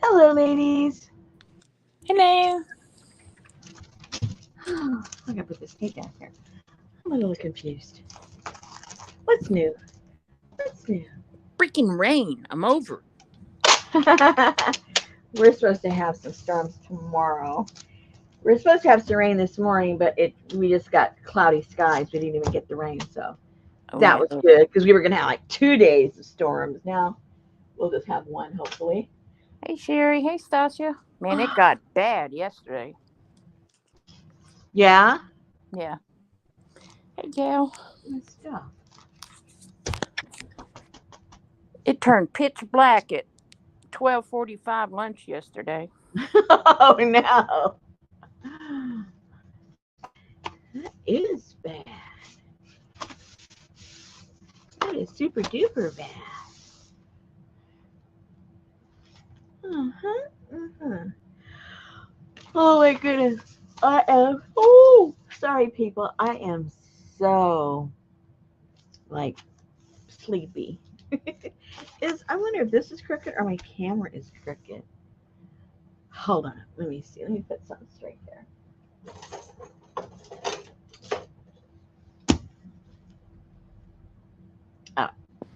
Hello, ladies. Hello. I'm gonna put this cake down here. I'm a little confused. What's new? What's new? Freaking rain. I'm over We're supposed to have some storms tomorrow. We're supposed to have some rain this morning, but we just got cloudy skies. We didn't even get the rain, so it. Oh that yeah. was good because we were gonna have like 2 days of storms. Now we'll just have one, hopefully. Hey Sherry. Hey Stasia. Man, it got bad yesterday. Yeah. Yeah. Hey Gal. Good stuff. It turned pitch black at 12:45 lunch yesterday. Oh no, that is bad. That is super duper bad. Uh-huh. Uh-huh. Oh my goodness. I am sorry people. I am so like sleepy. I wonder if this is crooked or my camera is crooked. Hold on. Let me see. Let me put something straight here. Oh,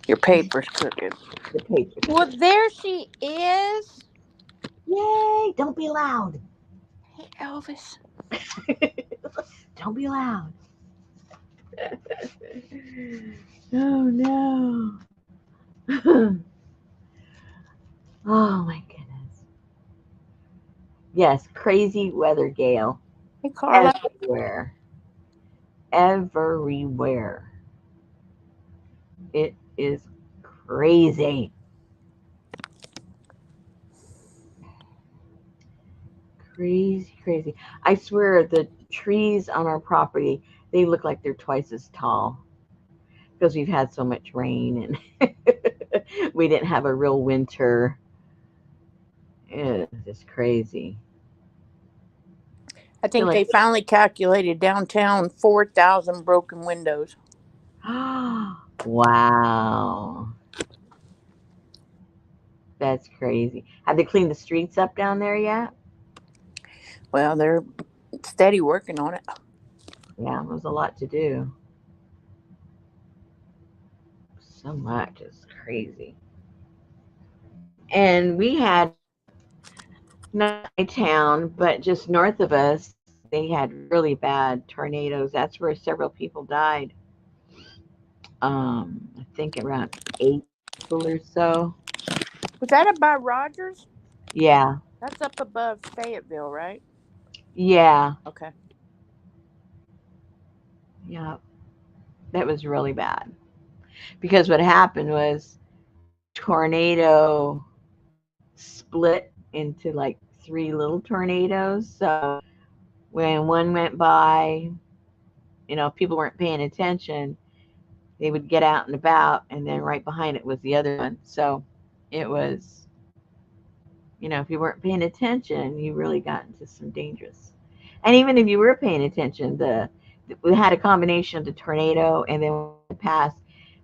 Your paper's crooked. the page is Well, crooked. there she is. Yay! Don't be loud. Hey Elvis. Don't be loud. Oh no. Oh my goodness. Yes, crazy weather gale Hey Carla. everywhere. Everywhere. It is crazy. Crazy, crazy. I swear the trees on our property, they look like they're twice as tall because we've had so much rain and we didn't have a real winter. It's just crazy. I I feel think like they finally calculated downtown 4,000 broken windows. wow. That's crazy. Have they cleaned the streets up down there yet? Well, they're steady working on it. Yeah, there's a lot to do. So much. It's crazy. And we had, not my town, but just north of us, they had really bad tornadoes. That's where several people died. I think around 8 people or so. Was that up by Rogers? Yeah, That's up above Fayetteville, right? yeah, Okay. yeah. That was really bad. Because what happened was the tornado split into like three little tornadoes. So when one went by, if people weren't paying attention, they would get out and about, and then right behind it was the other one. So it was, if you weren't paying attention, you really got into some dangerous. And even if you were paying attention, we had a combination of the tornado, and then when it passed,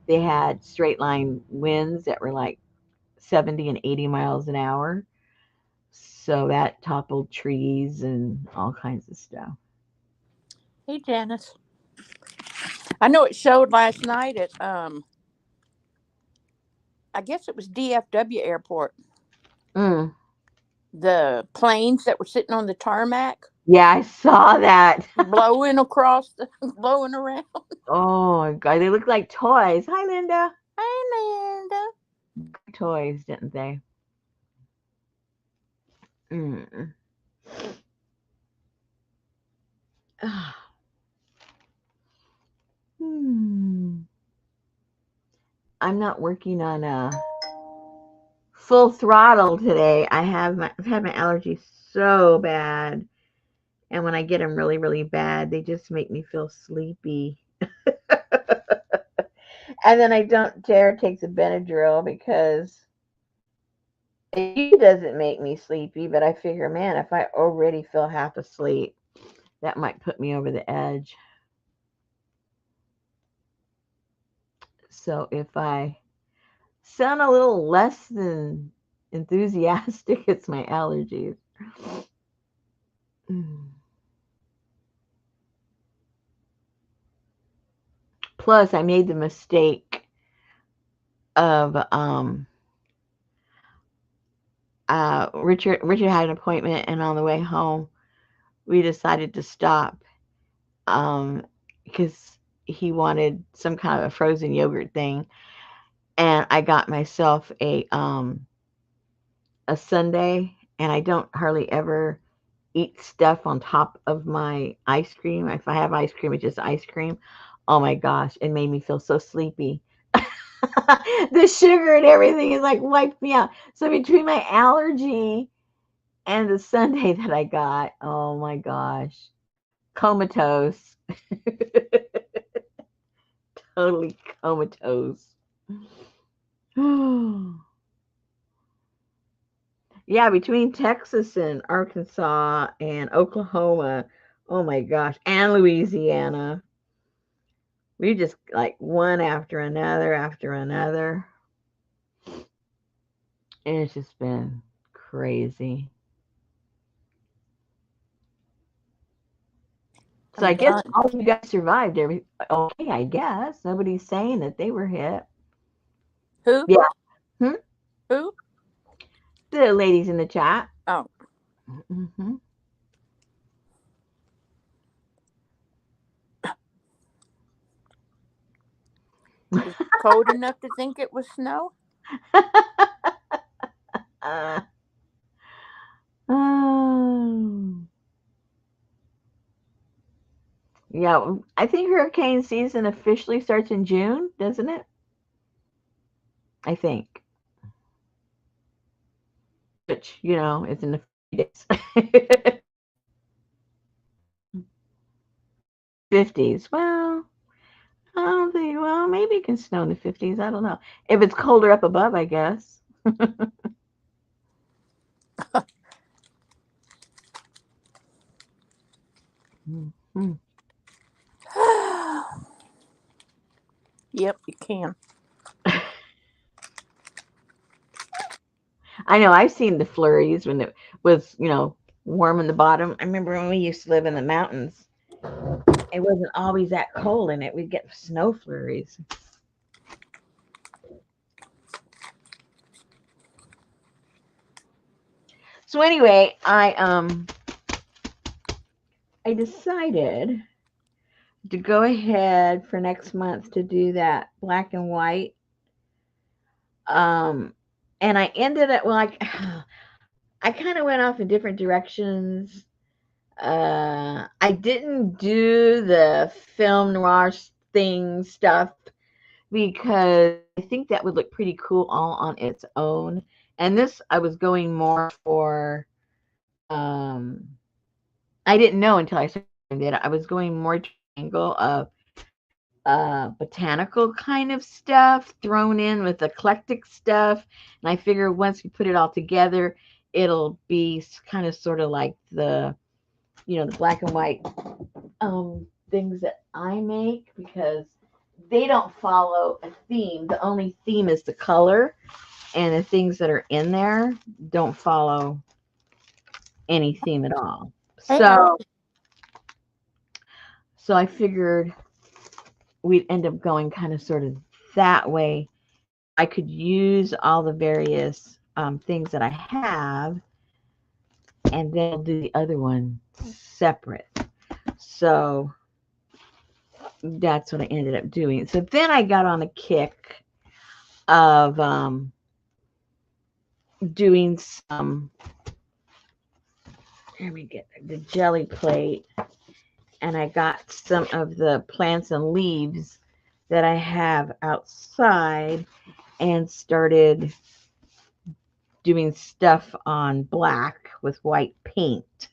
they had straight line winds that were like 70 and 80 miles an hour. So that toppled trees and all kinds of stuff. Hey, Janice. I know it showed last night at I guess it was DFW Airport. Mm. The planes that were sitting on the tarmac Yeah, I saw that. blowing across the blowing around. Oh my god, they look like toys. Hi, Linda. Hey, Linda. Toys, didn't they? Mm. Ah, hmm. I'm not working on a full throttle today. I've had my allergies so bad, and when I get them really, really bad, they just make me feel sleepy. And then I don't dare take the Benadryl because it usually doesn't make me sleepy, but I figure, man, if I already feel half asleep, that might put me over the edge. So if I sound a little less than enthusiastic. It's my allergies. Plus, I made the mistake of Richard had an appointment, and on the way home, we decided to stop because he wanted some kind of a frozen yogurt thing, and I got myself a sundae, and I don't hardly ever eat stuff on top of my ice cream. If I have ice cream, it's just ice cream. Oh my gosh, it made me feel so sleepy. The sugar and everything is like wiped me out. So between my allergy and the sundae that I got, oh my gosh, comatose. Totally comatose. Yeah, between Texas and Arkansas and Oklahoma, oh my gosh, and Louisiana, we just like one after another after another. And it's just been crazy. So I guess all of you guys survived every okay, I guess. Nobody's saying that they were hit. Who? Yeah. Who? The ladies in the chat. Oh. Mm-hmm. Is it cold enough to think it was snow? Yeah, I think hurricane season officially starts in June, doesn't it? I think. Which, is in a few days. 50s. Well, I don't think, well, maybe it can snow in the 50s. I don't know. If it's colder up above, I guess. Mm-hmm. Yep, you can. I know I've seen the flurries when it was, warm in the bottom. I remember when we used to live in the mountains, it wasn't always that cold in it. We'd get snow flurries. So anyway, I decided to go ahead for next month to do that black and white. And I ended up I kind of went off in different directions. I didn't do the film noir stuff because I think that would look pretty cool all on its own. And this, I was going more for, I didn't know until I started it. I was going more to the angle of botanical kind of stuff thrown in with eclectic stuff. And I figure once we put it all together, it'll be kind of sort of like the black and white things that I make, because they don't follow a theme. The only theme is the color, and the things that are in there don't follow any theme at all. So I figured we'd end up going kind of sort of that way. I could use all the various things that I have, and then I'll do the other one separate. So that's what I ended up doing. So then I got on a kick of doing some, let me get the jelly plate, and I got some of the plants and leaves that I have outside and started doing stuff on black with white paint.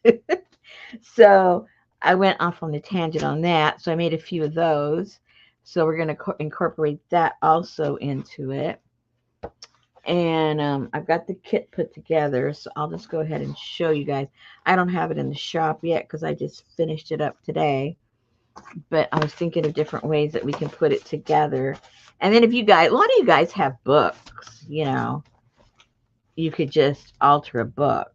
So I went off on a tangent on that. So I made a few of those. So we're going to incorporate that also into it. And I've got the kit put together, so I'll just go ahead and show you guys. I don't have it in the shop yet because I just finished it up today. But I was thinking of different ways that we can put it together. And then if you guys, a lot of you guys have books, you could just alter a book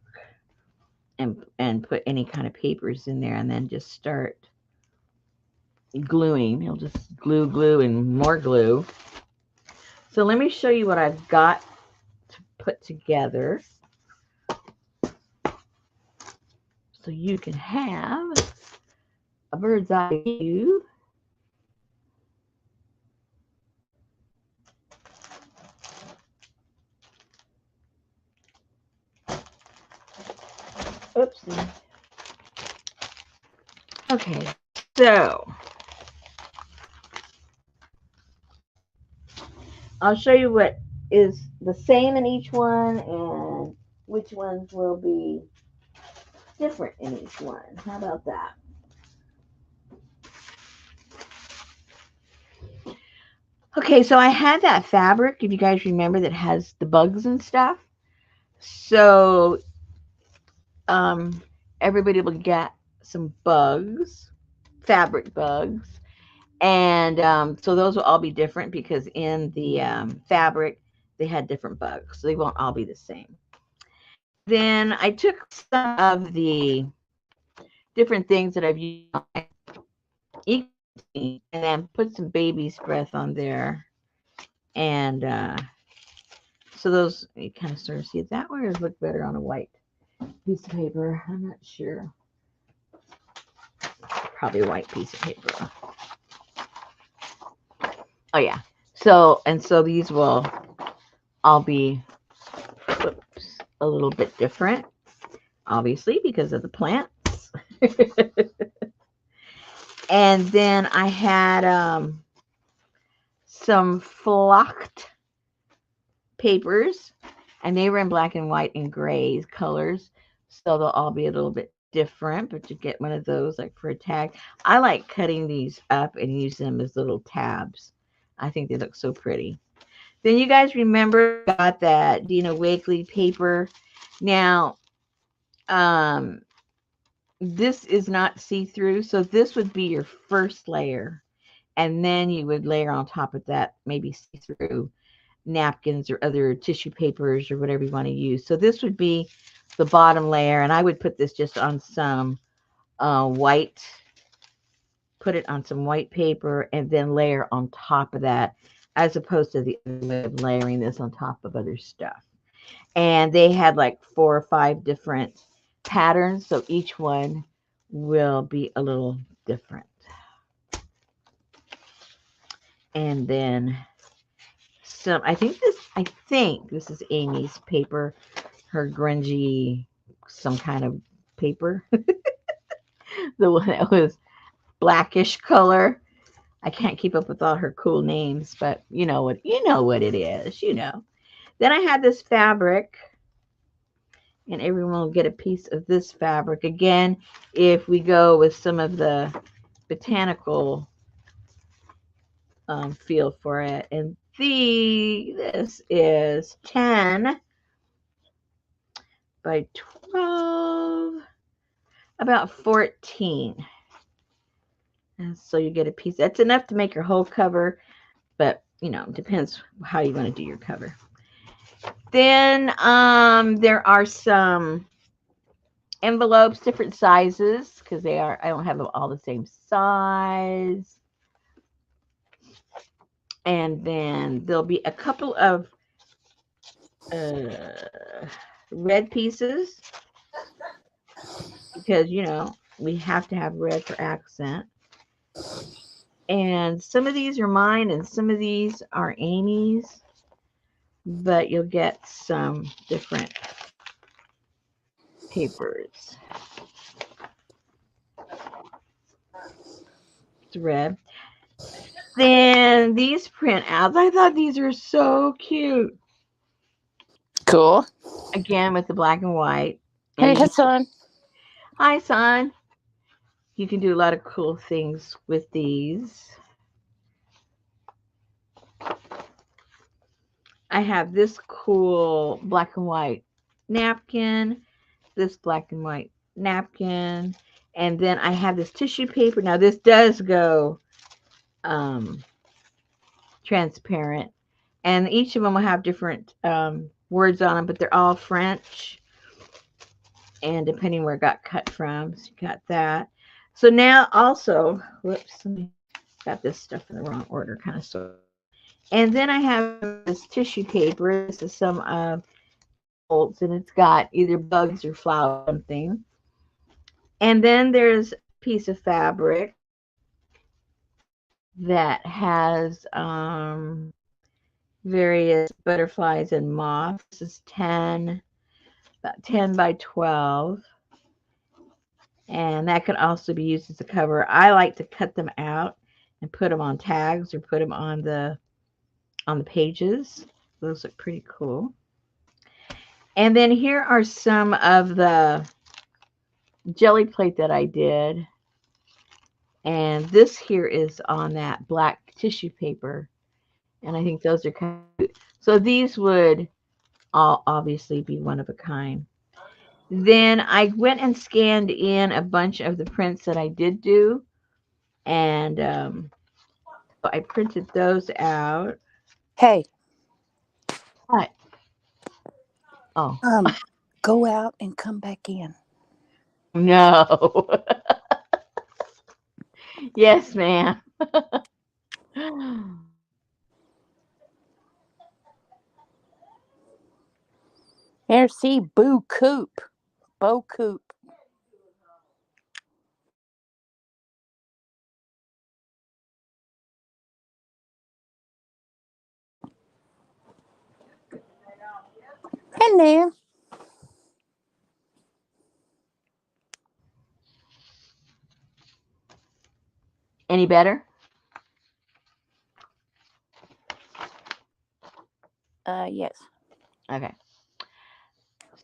and put any kind of papers in there and then just start gluing. You'll just glue and more glue. So let me show you what I've got to put together so you can have a bird's eye view. Oopsie. Okay, so I'll show you what is the same in each one and which ones will be different in each one. How about that? Okay, so I had that fabric, if you guys remember, that has the bugs and stuff. So everybody will get some bugs, fabric bugs. And so those will all be different because in the fabric, they had different bugs. So they won't all be the same. Then I took some of the different things that I've used and then put some baby's breath on there. And so those, you kind of sort of see it that way, or look better on a white piece of paper. I'm not sure. Probably a white piece of paper. Oh yeah. So these will all be a little bit different, obviously, because of the plants. And then I had some flocked papers, and they were in black and white and gray colors, so they'll all be a little bit different, but you get one of those like for a tag. I like cutting these up and using them as little tabs. I think they look so pretty. Then you guys remember I got that Dina Wakley paper. Now this is not see-through, so this would be your first layer, and then you would layer on top of that maybe see-through napkins or other tissue papers or whatever you want to use. So this would be the bottom layer, and I would put this just on some white, put it on some white paper, and then layer on top of that, as opposed to the other way of layering this on top of other stuff. And they had like 4 or 5 different patterns, so each one will be a little different. And then some, I think this is Amy's paper, her grungy, some kind of paper. The one that was blackish color. I can't keep up with all her cool names, but you know what it is, you know. Then I had this fabric, and everyone will get a piece of this fabric. Again, if we go with some of the botanical feel for it. And this is 10 by 12, about 14. And so you get a piece. That's enough to make your whole cover, but you know, depends how you want to do your cover. Then there are some envelopes, different sizes, because I don't have them all the same size. And then there'll be a couple of red pieces, because you know we have to have red for accent. And some of these are mine and some of these are Amy's, but you'll get some different papers. It's red. Then these printouts, I thought these were so cute. Cool. Again with the black and white. Hey, Hassan. Hi, son. You can do a lot of cool things with these. I have this cool black and white napkin, this black and white napkin, and then I have this tissue paper. Now this does go transparent, And each of them will have different words on them, but they're all French. And depending where it got cut from, so you got that. So now also, whoops, got this stuff in the wrong order, kind of sort. And then I have this tissue paper. This is some bolts, and it's got either bugs or flowers, something. And then there's a piece of fabric that has various butterflies and moths. This is about 10 by 12. And that could also be used as a cover. I like to cut them out and put them on tags or put them on the pages. Those look pretty cool. And then here are some of the jelly plate that I did. And this here is on that black tissue paper. And I think those are kind of cute. So these would all obviously be one of a kind. Then I went and scanned in a bunch of the prints that I did do. And I printed those out. Hey, What? Oh, go out and come back in. no. Yes, ma'am. There, see, Boo Coop. Bo Coop. Hello. Any better? Yes. Okay.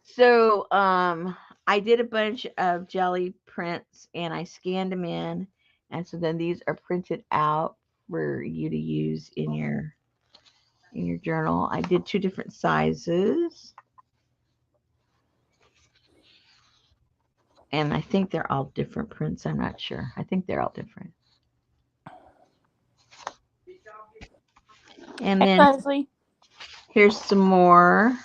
So, I did a bunch of jelly prints and I scanned them in, and so then these are printed out for you to use in your journal. I did two different sizes, and I think they're all different prints. I'm not sure. I think they're all different. And Hey, then Leslie. here's some more.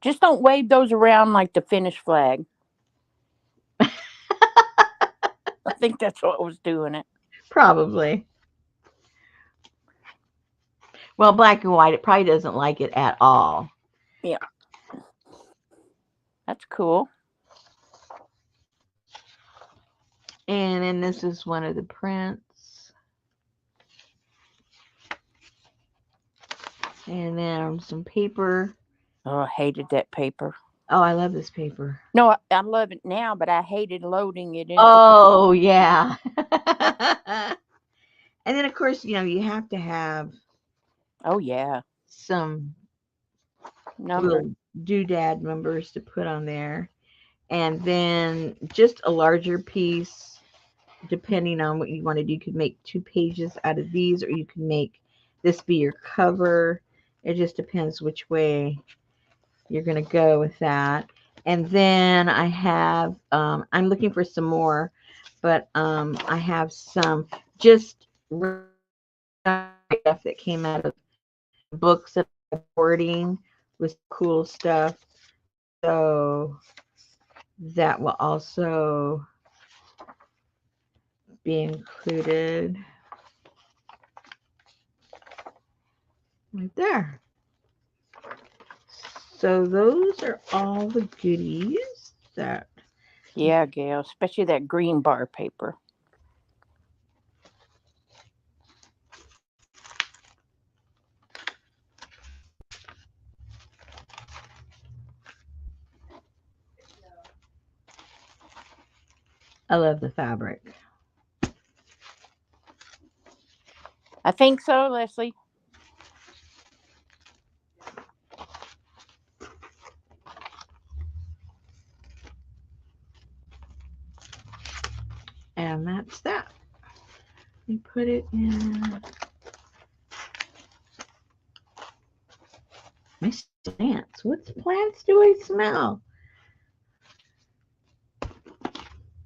Just don't wave those around like the Finnish flag. I think that's what was doing it. Probably. Well, black and white, it probably doesn't like it at all. Yeah. That's cool. And then this is one of the prints. And then some paper. Oh, I hated that paper. Oh, I love this paper. No, I love it now, but I hated loading it in. Oh, yeah. And then, of course, you have to have Oh, yeah. some Number. little doodad numbers to put on there. And then just a larger piece, depending on what you want to do. You could make 2 pages out of these, or you can make this be your cover. It just depends which way you're going to go with that. And then I have, I'm looking for some more, but I have some just stuff that came out of books that I'm boarding with cool stuff. So that will also be included right there. So those are all the goodies that. Yeah, Gail. Especially that green bar paper. I love the fabric. I think so, Leslie. And that's that. We put it in my plants. What plants do I smell?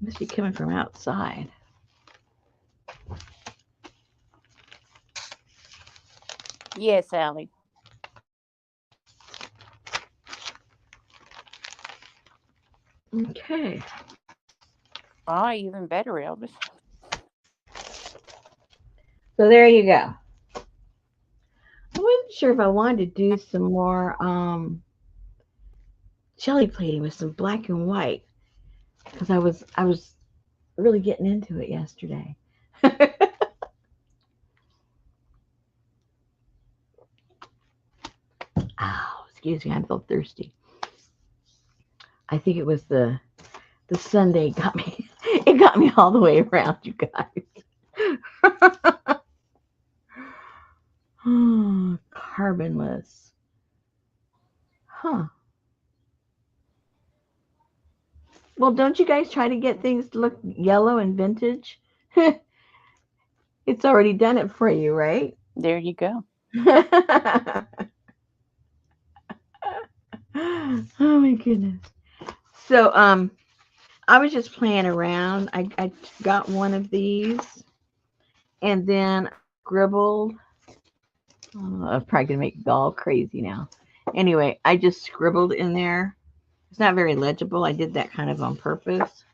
Must be coming from outside. Yes, Allie. Okay. Ah, even better, Elvis. So there you go. I wasn't sure if I wanted to do some more jelly plating with some black and white because I was really getting into it yesterday. Oh, excuse me, I'm so thirsty. I think it was the Sunday got me. It got me all the way around, you guys. Oh, carbonless. Huh. Well, don't you guys try to get things to look yellow and vintage? It's already done it for you, right? There you go. Oh my goodness. So I was just playing around. I got one of these and then scribbled. Oh, I'm probably gonna make it all crazy now. Anyway, I just scribbled in there. It's not very legible. I did that kind of on purpose,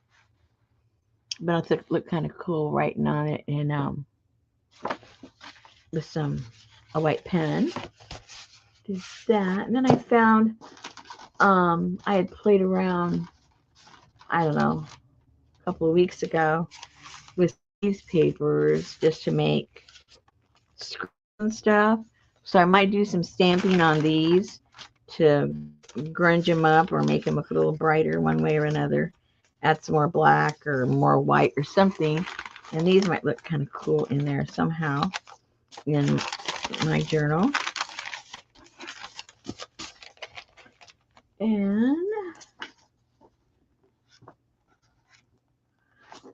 but I thought it looked kind of cool writing on it and with some a white pen. Did that, and then I found I had played around. I don't know, a couple of weeks ago with these papers just to make screws and stuff. So I might do some stamping on these to grunge them up or make them look a little brighter one way or another. Add some more black or more white or something. And these might look kind of cool in there somehow in my journal. And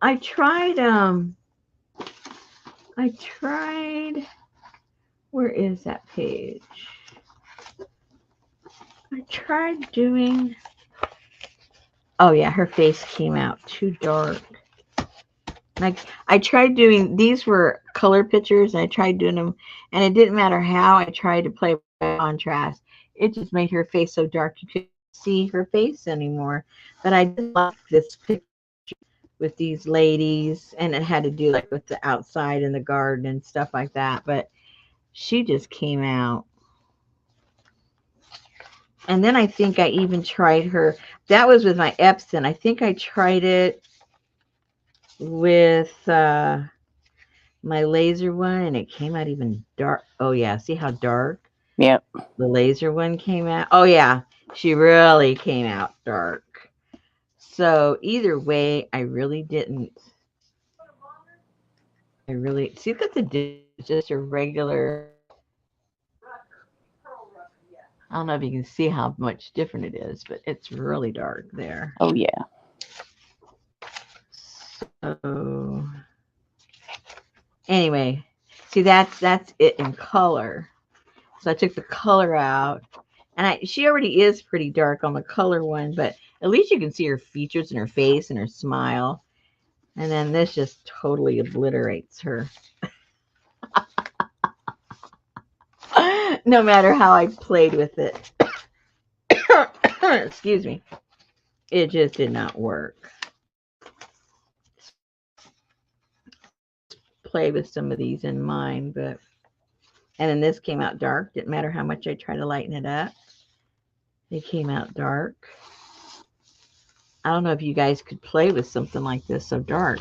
I tried where is that page? I tried doing oh yeah, her face came out too dark. Like I tried doing these were color pictures and I tried doing them and it didn't matter how I tried to play with contrast. It just made her face so dark you couldn't see her face anymore. But I did like this picture with these ladies and it had to do like with the outside in the garden and stuff like that. But she just came out. And then I think I even tried her. That was with my Epson. I think I tried it with my laser one and it came out even dark. Oh yeah, see how dark Yep. the laser one came out? Oh yeah, she really came out dark. So either way, I really didn't. I really see that the just a regular. I don't know if you can see how much different it is, but it's really dark there. Oh yeah. So anyway, see that's it in color. So I took the color out, and she already is pretty dark on the color one, but at least you can see her features and her face and her smile. And then this just totally obliterates her. No matter how I played with it. Excuse me. It just did not work. Play with some of these in mine, but and then this came out dark. Didn't matter how much I tried to lighten it up. It came out dark. I don't know if you guys could play with something like this so dark.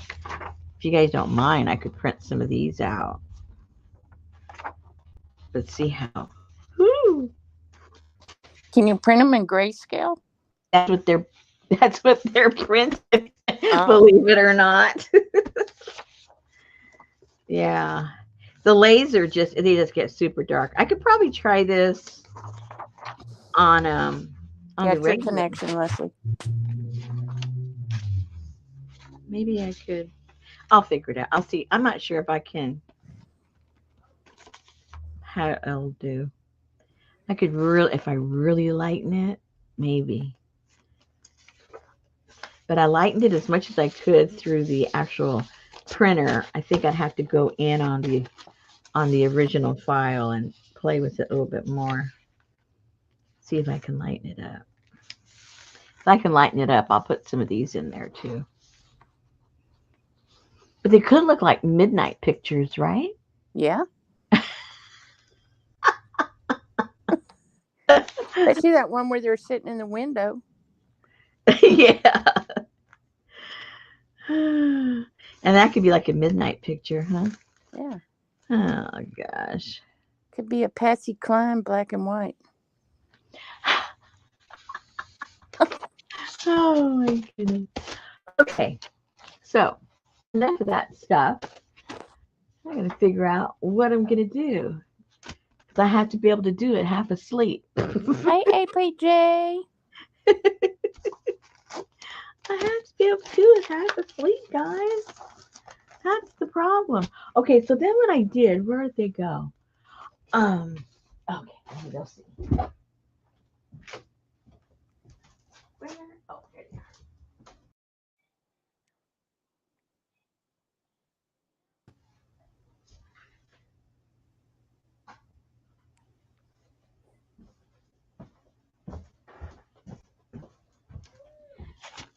If you guys don't mind, I could print some of these out. Let's see how. Woo! Can you print them in grayscale? That's what they're that's what they're printed. Oh. Believe it or not. Yeah. The laser just they just get super dark. I could probably try this on the Got your regular. connection, Leslie. Maybe I could. I'll figure it out. I'll see. I'm not sure if I can. How it'll do. I could really, if I really lighten it, maybe. But I lightened it as much as I could through the actual printer. I think I'd have to go in on the original file and play with it a little bit more. See if I can lighten it up. So I can lighten it up. I'll put some of these in there too. But they could look like midnight pictures, right? Yeah. Especially that one where they're sitting in the window. Yeah. And that could be like a midnight picture, huh? Yeah. Oh gosh. Could be a Patsy Cline black and white. Oh my goodness. Okay. So enough of that stuff. I gotta figure out what I'm gonna do. Because I have to be able to do it half asleep. Hey, APJ. I have to be able to do it half asleep, guys. That's the problem. Okay, so then what I did, where did they go? Um, okay, let me go see. Where? Oh, there they are.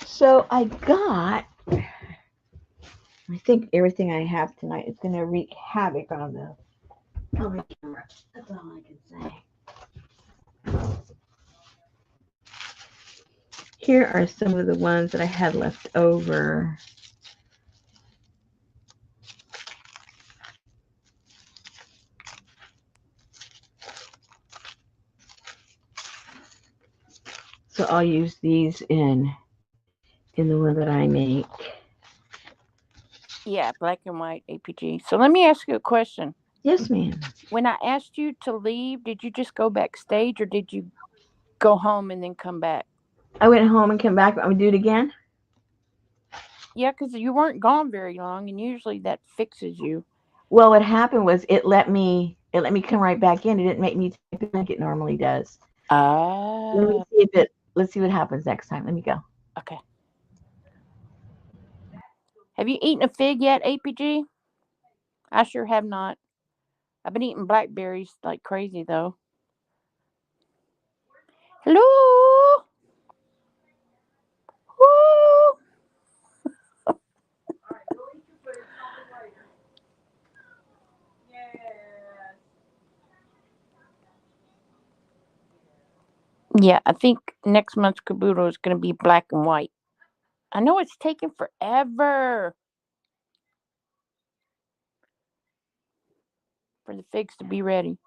So I got, I think everything I have tonight is going to wreak havoc on the camera. That's all I can say. Here are some of the ones that I had left over. So I'll use these in the one that I make. Yeah, black and white APG. So let me ask you a question. Yes, ma'am. When I asked you to leave, did you just go backstage or did you go home and then come back? I went home and came back. I'm gonna do it again. Yeah, because you weren't gone very long, and usually that fixes you. Well, what happened was it let me come right back in. It didn't make me type in like it normally does. Let me Ah, see if it. Let's see what happens next time. Let me go. okay. Have you eaten a fig yet, APG? I sure have not. I've been eating blackberries like crazy, though. Hello? Woo! Yeah, I think next month's caboodle is going to be black and white. I know it's taking forever for the figs to be ready.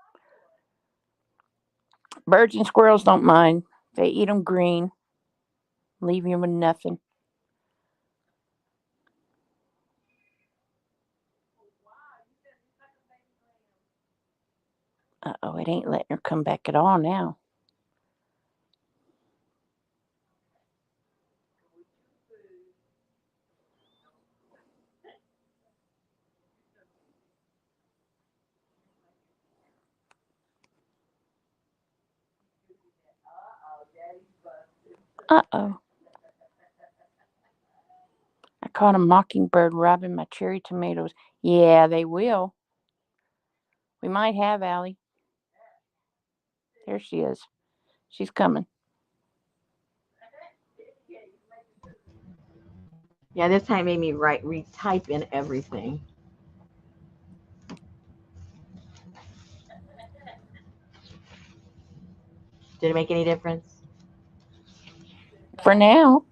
Birds and squirrels don't mind. They eat them green, leave you with nothing. Uh-oh, it ain't letting her come back at all now. Uh-oh. I caught a mockingbird robbing my cherry tomatoes. Yeah, they will. We might have Allie. There she is. She's coming. Yeah, this time made me retype in everything. Did it make any difference? For now.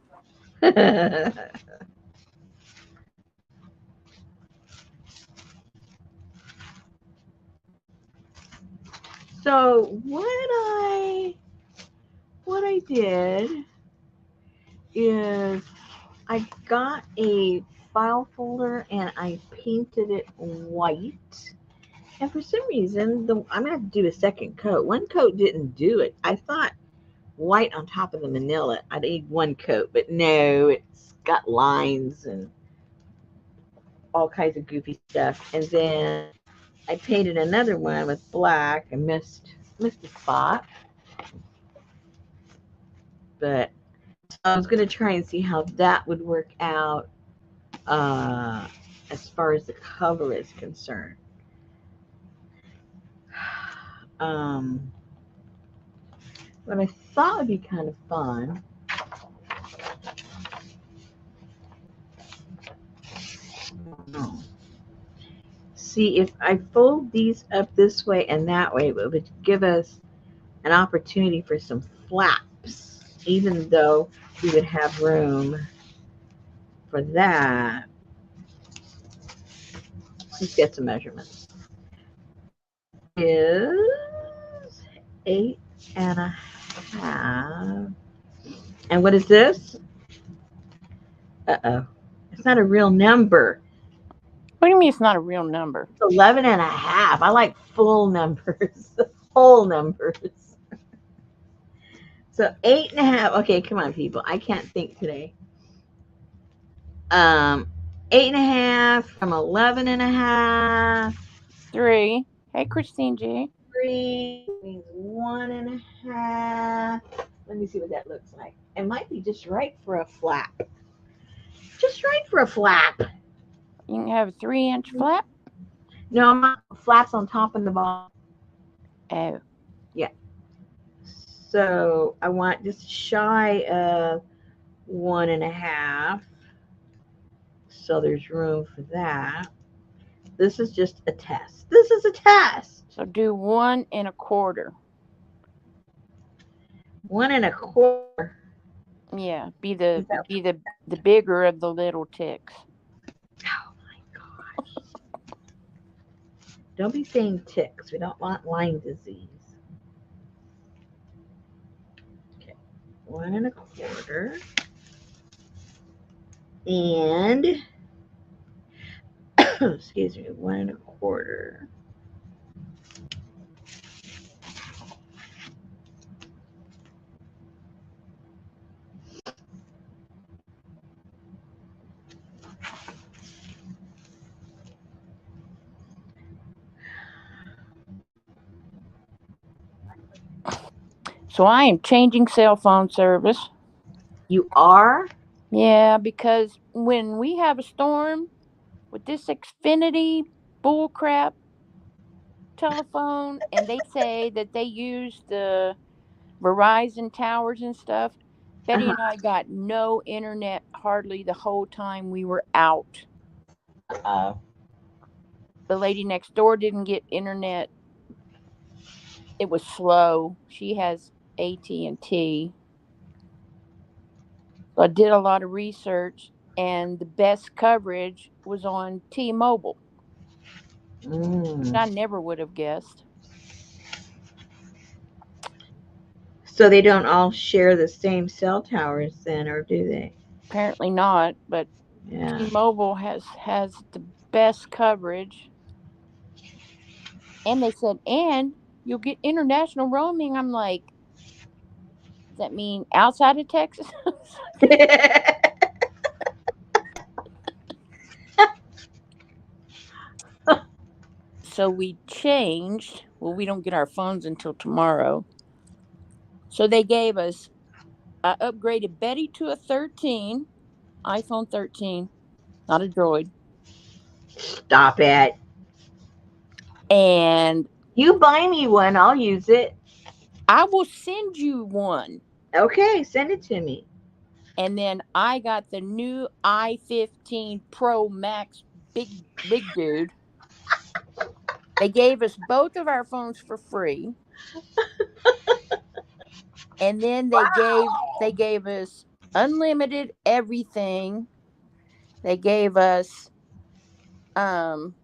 So what I did is I got a file folder and I painted it white. And for some reason, I'm gonna have to do a second coat. One coat didn't do it. I thought white on top of the manila, I'd need one coat, but no, it's got lines and all kinds of goofy stuff. And then I painted another one with black. I missed a spot, but I was gonna try and see how that would work out uh, as far as the cover is concerned. Um, what I thought would be kind of fun No. See, if I fold these up this way and that way, it would give us an opportunity for some flaps, even though we would have room for that. Let's get some measurements. Is 8.5. And what is this? Uh-oh. It's not a real number. What do you mean it's not a real number? It's 11.5. I like full numbers, whole numbers. So 8.5. Okay, come on, people. I can't think today. 8.5 from 11.5. 3. Hey, Christine G. 3 means 1.5. Let me see what that looks like. It might be just right for a flap. Just right for a flap. You can have a 3-inch flap. No, I'm not flaps on top and the bottom. Oh. Yeah. So I want just shy of 1.5. So there's room for that. This is just a test. This is a test. So do 1 1/4. 1 1/4. Yeah, be the bigger of the little ticks. Oh my gosh. Don't be saying ticks. We don't want Lyme disease. Okay. 1 1/4. And excuse me, 1 1/4. So I am changing cell phone service. You are? Yeah, because when we have a storm with this Xfinity bullcrap telephone, and they say that they use the Verizon towers and stuff, Betty Uh-huh. and I got no internet hardly the whole time we were out. Uh, The lady next door didn't get internet. It was slow. She has AT&T. So I did a lot of research, and the best coverage was on T-Mobile. mm. I never would have guessed. So they don't all share the same cell towers then, or do they? Apparently not, but Yeah. T-Mobile has the best coverage. And they said, and you'll get international roaming. I'm like, does that mean outside of Texas? So we changed. Well, we don't get our phones until tomorrow. So they gave us, I upgraded Betty to a 13, iPhone 13, not a Droid. Stop it. And You buy me one, I'll use it. I will send you one. Okay, send it to me. And then I got the new i15 Pro Max, big dude. They gave us both of our phones for free. And then they gave us unlimited everything. They gave us um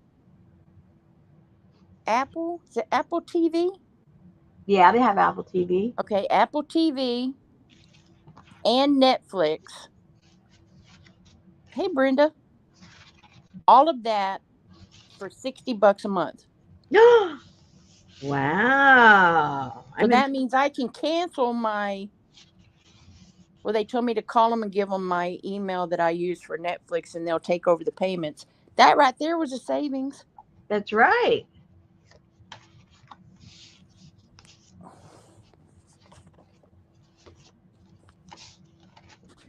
Apple, is it Apple TV? Yeah, they have Apple TV. Okay, Apple TV and Netflix. Hey Brenda, all of that for $60 a month. Wow. So I'm in. that means I can cancel my. Well, they told me to call them and give them my email that I use for Netflix, and they'll take over the payments. That right there was a savings. That's right.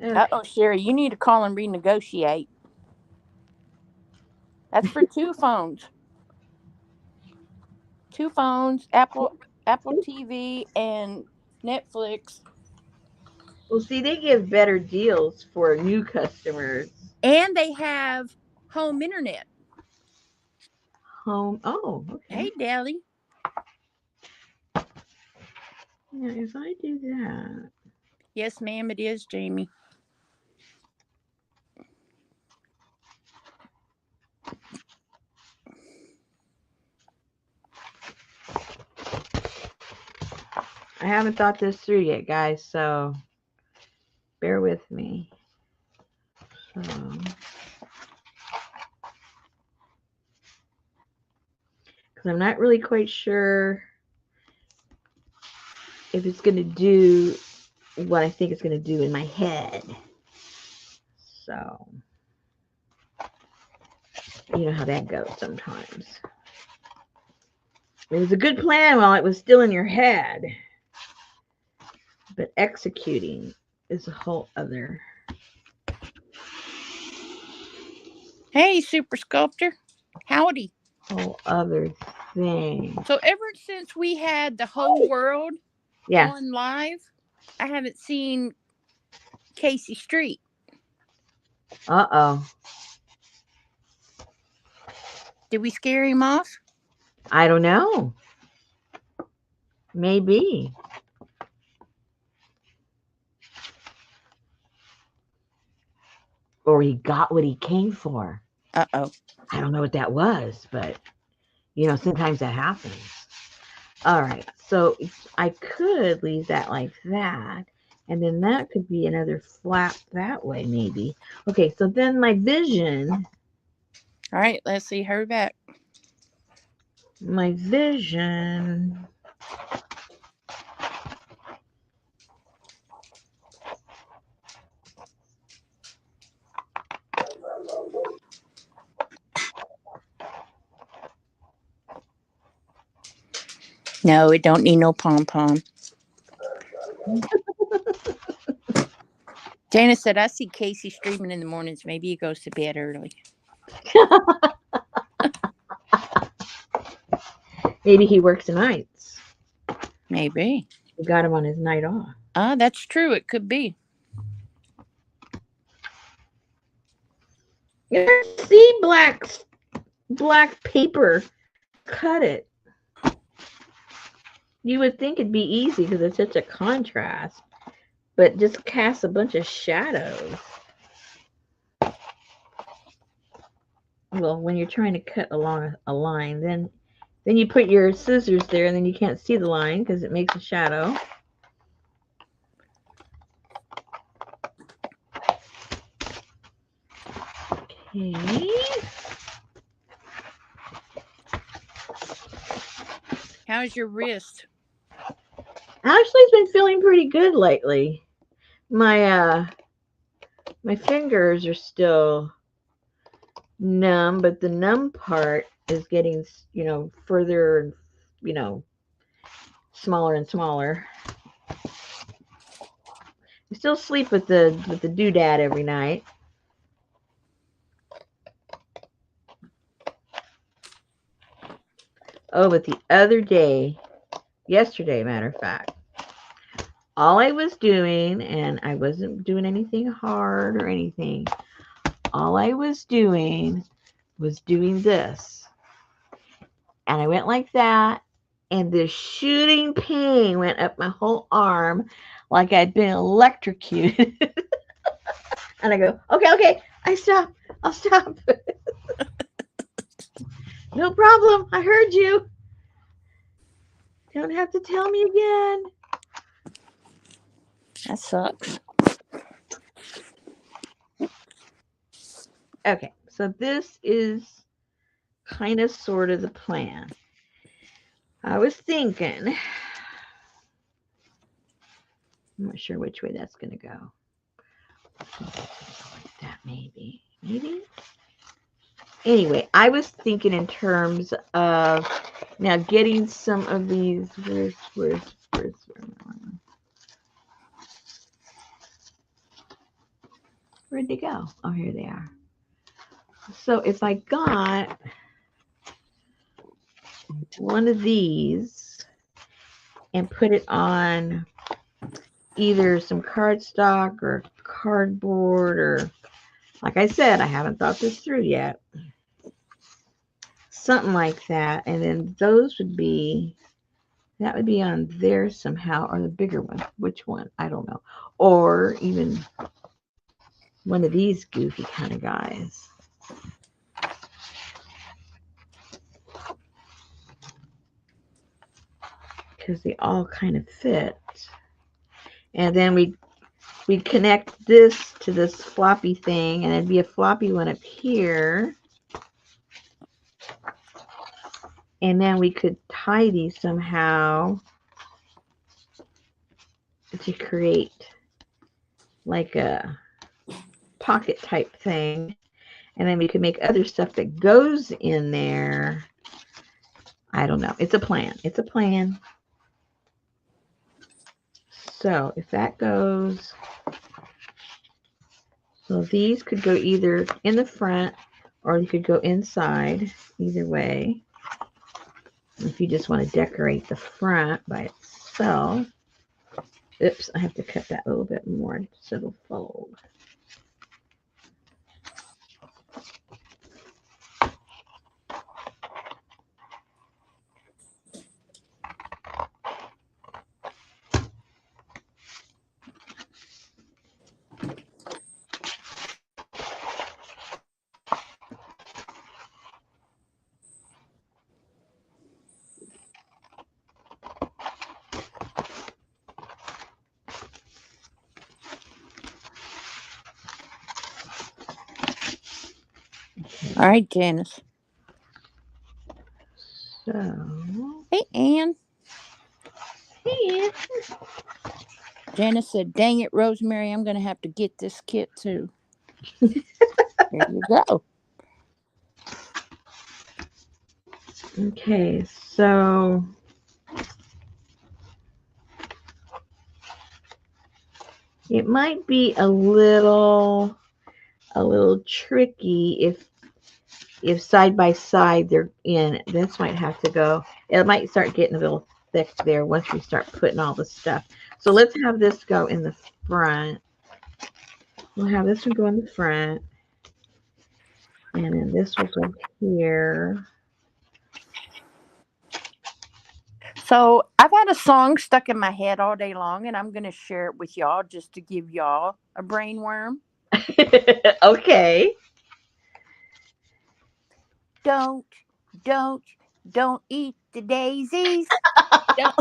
Ugh. Oh, Sherry, you need to call and renegotiate. That's for two phones. Two phones, Apple TV and Netflix. Well, see, they give better deals for new customers. And they have home internet. Home. Oh, okay. Hey, Dally. Yeah, if I do that. Yes, ma'am, it is, Jamie. I haven't thought this through yet, guys, so bear with me. So, because I'm not really quite sure if it's going to do what I think it's going to do in my head. So, you know how that goes sometimes. It was a good plan while it was still in your head, but executing is a whole other. Hey, Super Sculptor. Howdy. Whole other thing. So ever since we had the whole world on live, I haven't seen Casey Street. Uh-oh. Did we scare him off? I don't know. Maybe. Or he got what he came for. Uh-oh. I don't know what that was, but, you know, sometimes that happens. All right, so I could leave that like that, and then that could be another flap that way, maybe. Okay, so then my vision. All right, let's see her back. My vision. No, it don't need no pom-pom. Dana said, I see Casey streaming in the mornings. Maybe he goes to bed early. Maybe he works nights. Maybe. We got him on his night off. That's true. It could be. See black paper. Cut it. You would think it'd be easy because it's such a contrast, but just cast a bunch of shadows. Well, when you're trying to cut along a line, then you put your scissors there, and then you can't see the line because it makes a shadow. Okay. How's your wrist? Ashley's been feeling pretty good lately. My fingers are still numb, but the numb part is getting, you know, further and, you know, smaller and smaller. I still sleep with the doodad every night. Oh, but the other day, yesterday, matter of fact, all I was doing, and I wasn't doing anything hard or anything, all I was doing this. And I went like that, and this shooting pain went up my whole arm like I'd been electrocuted. And I go, okay, I'll stop. No problem, I heard you. Don't have to tell me again. That sucks. Okay, so this is kind of sort of the plan. I was thinking, I'm not sure which way that's going to go. Like that, maybe. Anyway, I was thinking in terms of now getting some of these. Where'd they go? Oh, here they are. So if I got one of these and put it on either some cardstock or cardboard or Like I said, I haven't thought this through yet. Something like that. And then those would be, that would be on there somehow, or the bigger one. Which one? I don't know. Or even one of these goofy kind of guys. Because they all kind of fit. And then we connect this to this floppy thing, and it'd be a floppy one up here. And then we could tie these somehow to create like a pocket type thing. And then we could make other stuff that goes in there. I don't know. It's a plan. It's a plan. So if that goes, so these could go either in the front or you could go inside. Either way. If you just want to decorate the front by itself. Oops, I have to cut that a little bit more so it'll fold. All right, Janice. So, Hey, Ann. yeah. Janice said, "Dang it, Rosemary, I'm going to have to get this kit too." There you go. Okay, so it might be a little tricky if side by side they're in. This might have to go. It might start getting a little thick there once we start putting all the stuff. So let's have this go in the front. We'll have this one go in the front. And then this will go here. So I've had a song stuck in my head all day long, and I'm going to share it with y'all just to give y'all a brainworm. Okay. Don't, don't, don't eat the daisies. Don't.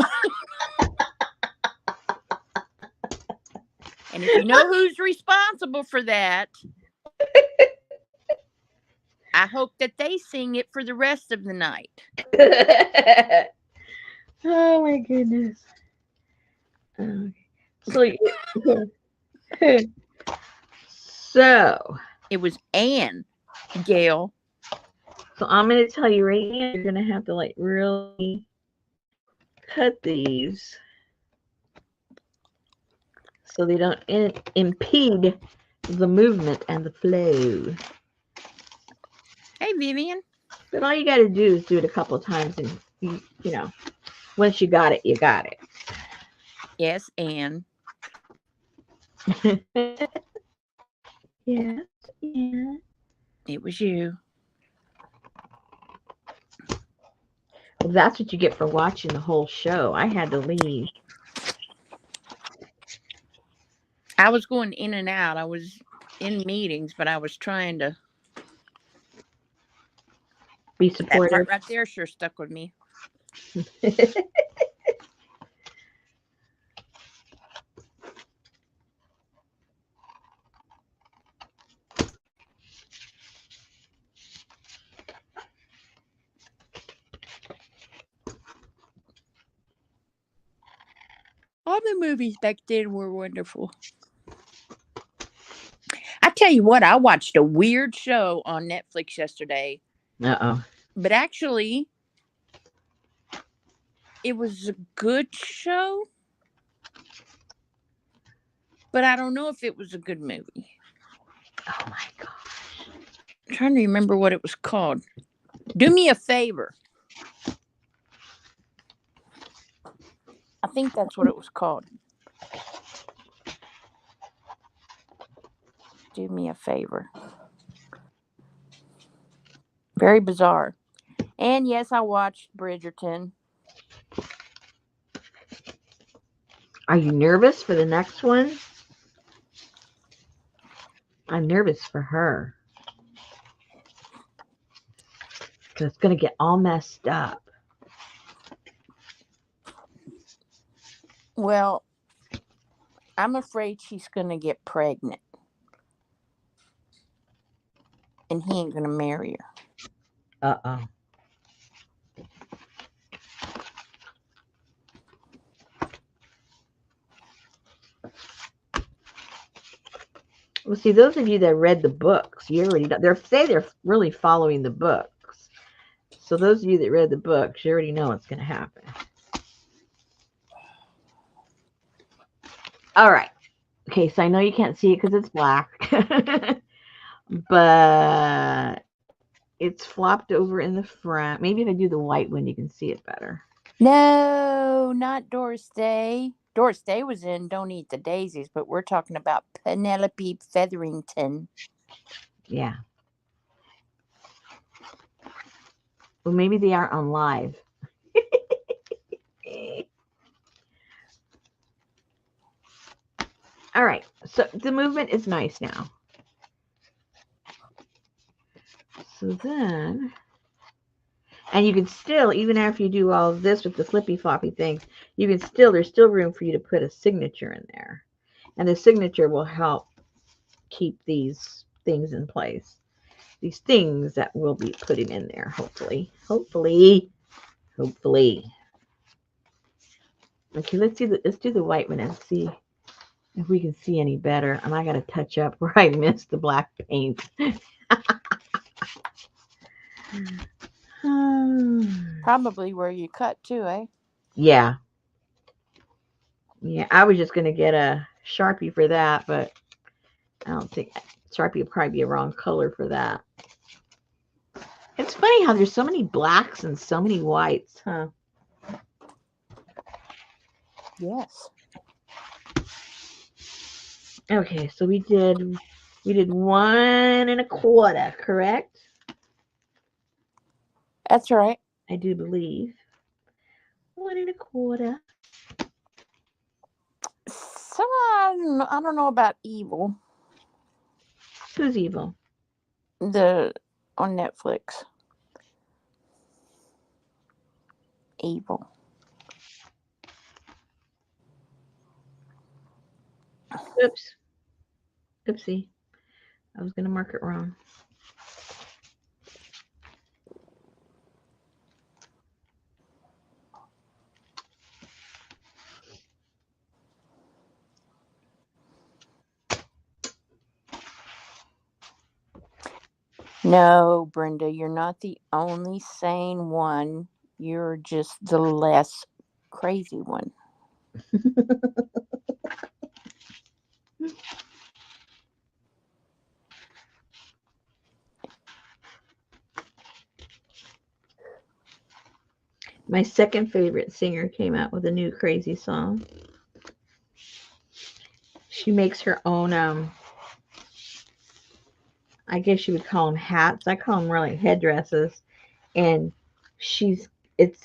And if you know who's responsible for that, I hope that they sing it for the rest of the night. Oh my goodness. So, so It was Ann, Gail. So I'm going to tell you right now, you're going to have to like really cut these so they don't impede the movement and the flow. Hey, Vivian. But all you got to do is do it a couple of times, and you know, once you got it, you got it. Yes, Ann. Yes, yeah. It was you. Well, that's what you get for watching the whole show. I had to leave. I was going in and out. I was in meetings, but I was trying to. Be That supportive. part right there sure stuck with me. All the movies back then were wonderful. I tell you what, I watched a weird show on Netflix yesterday. Uh-oh. But actually, it was a good show. But I don't know if it was a good movie. Oh my gosh. I'm trying to remember what it was called. Do Me a Favor. I think that's what it was called. Do Me a Favor. Very bizarre. And yes, I watched Bridgerton. Are you nervous for the next one? I'm nervous for her. Because it's going to get all messed up. Well, I'm afraid she's going to get pregnant. And he ain't going to marry her. Uh-oh. Well, see, those of you that read the books, you already know. They're really following the books. So those of you that read the books, you already know what's going to happen. All right. Okay, so I know you can't see it because it's black. But it's flopped over in the front. Maybe if I do the white one, you can see it better. No, not Doris Day. Doris Day was in Don't Eat the Daisies, but we're talking about Penelope Featherington. Yeah. Well, maybe they aren't on live. All right. So the movement is nice now. So then, and you can still, even after you do all of this with the flippy floppy things, you can still, there's still room for you to put a signature in there. And the signature will help keep these things in place. These things that we'll be putting in there, hopefully. Hopefully. Okay, let's do the white one and see if we can see any better. And I got to touch up where I missed the black paint. Probably where you cut too, eh? Yeah. Yeah, I was just going to get a Sharpie for that, but I don't think Sharpie would probably be a wrong color for that. It's funny how there's so many blacks and so many whites, huh? Yes. Okay, so we did 1 1/4, correct? That's right. I do believe 1 1/4. Someone, I don't know about Evil. Who's evil? On Netflix. Evil. Oops. Oopsie. I was going to mark it wrong. No, Brenda, you're not the only sane one. You're just the less crazy one. My second favorite singer came out with a new crazy song. She makes her own, I guess you would call them hats. I call them more like headdresses. And it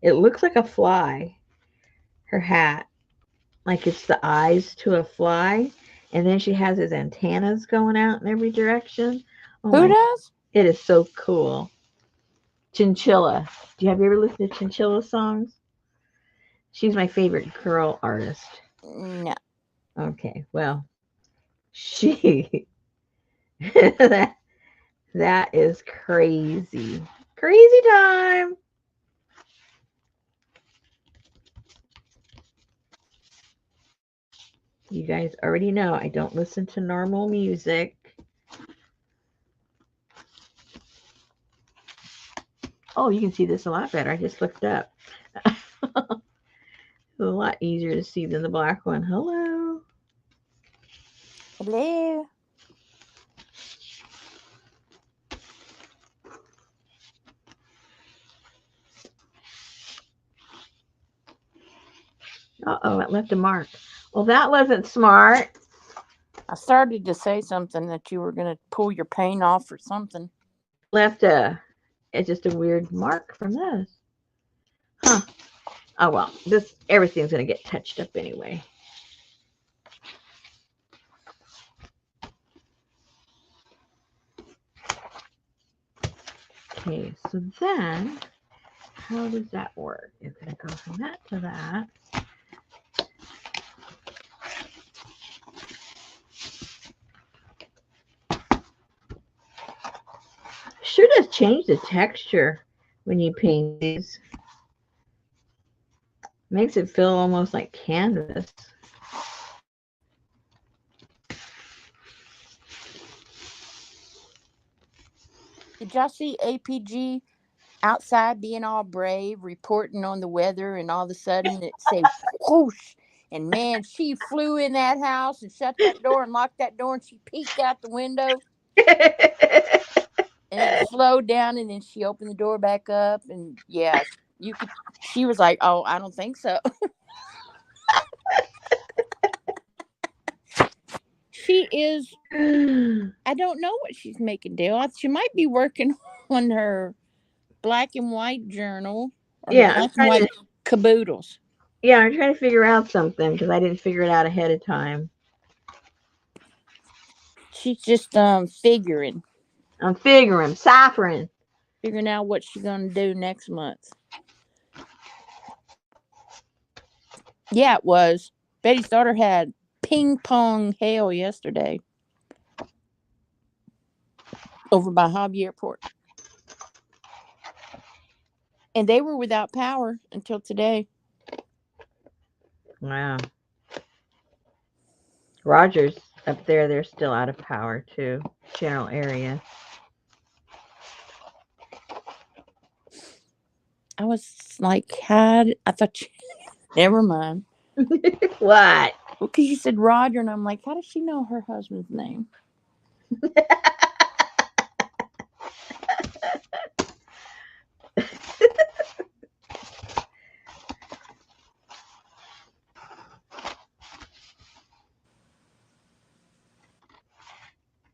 looks like a fly, her hat. Like it's the eyes to a fly. And then she has his antennas going out in every direction. Oh Who my, does? it is so cool. Chinchilla. Have you ever listened to Chinchilla songs? She's my favorite girl artist. No. Okay, well, she that is crazy. Crazy time. You guys already know I don't listen to normal music. Oh, you can see this a lot better. I just looked up. It's a lot easier to see than the black one. Hello. Hello. Uh-oh, it left a mark. Well, that wasn't smart. I started to say something that you were going to pull your paint off or something. left it's just a weird mark from this. Huh. Oh well, everything's gonna get touched up anyway. Okay, so then how does that work? It's gonna go from that to that. Sure does change the texture when you paint these. Makes it feel almost like canvas. Did y'all see APG outside being all brave, reporting on the weather, and all of a sudden it say whoosh, and man, she flew in that house and shut that door and locked that door, and she peeked out the window, and it slowed down, and then she opened the door back up, and yeah, you could. She was like, "Oh, I don't think so." She is. I don't know what she's making, Dale. She might be working on her black and white journal or her Yeah, black and white caboodles. Yeah, I'm trying to figure out something because I didn't figure it out ahead of time. She's just figuring. I'm ciphering. Figuring out what she's gonna do next month. Yeah, it was. Betty's daughter had ping pong hail yesterday over by Hobby Airport. And they were without power until today. Wow. Rogers up there, they're still out of power too. General area. I was like, I thought never mind. What? Well, because you said Roger, and I'm like, how does she know her husband's name?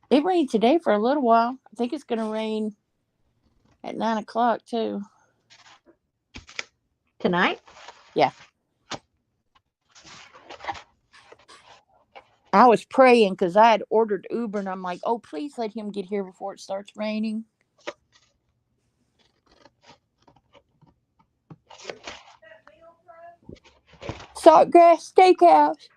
It rained today for a little while. I think it's going to rain at 9 o'clock too. Tonight? Yeah. I was praying because I had ordered Uber, and I'm like, oh, please let him get here before it starts raining. Saltgrass Steakhouse.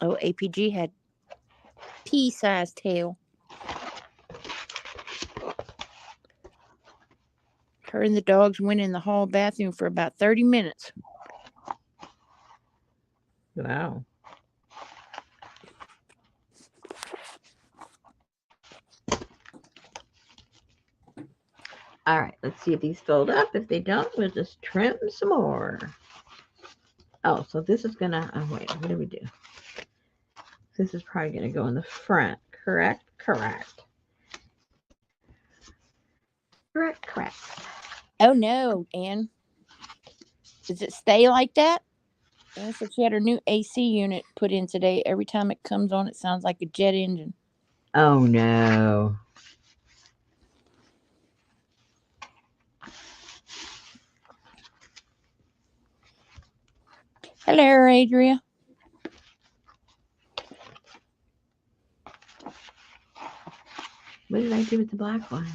Oh, APG had pea-sized tail. Her and the dogs went in the hall bathroom for about 30 minutes. Wow. All right, let's see if these fold up. If they don't, we'll just trim some more. Oh, so this is gonna, oh wait, what do we do? This is probably gonna go in the front, correct? Correct. Oh no, Ann. Does it stay like that? Ann said she had her new AC unit put in today. Every time it comes on, it sounds like a jet engine. Oh no. Hello, Adria. What did I do with the black one?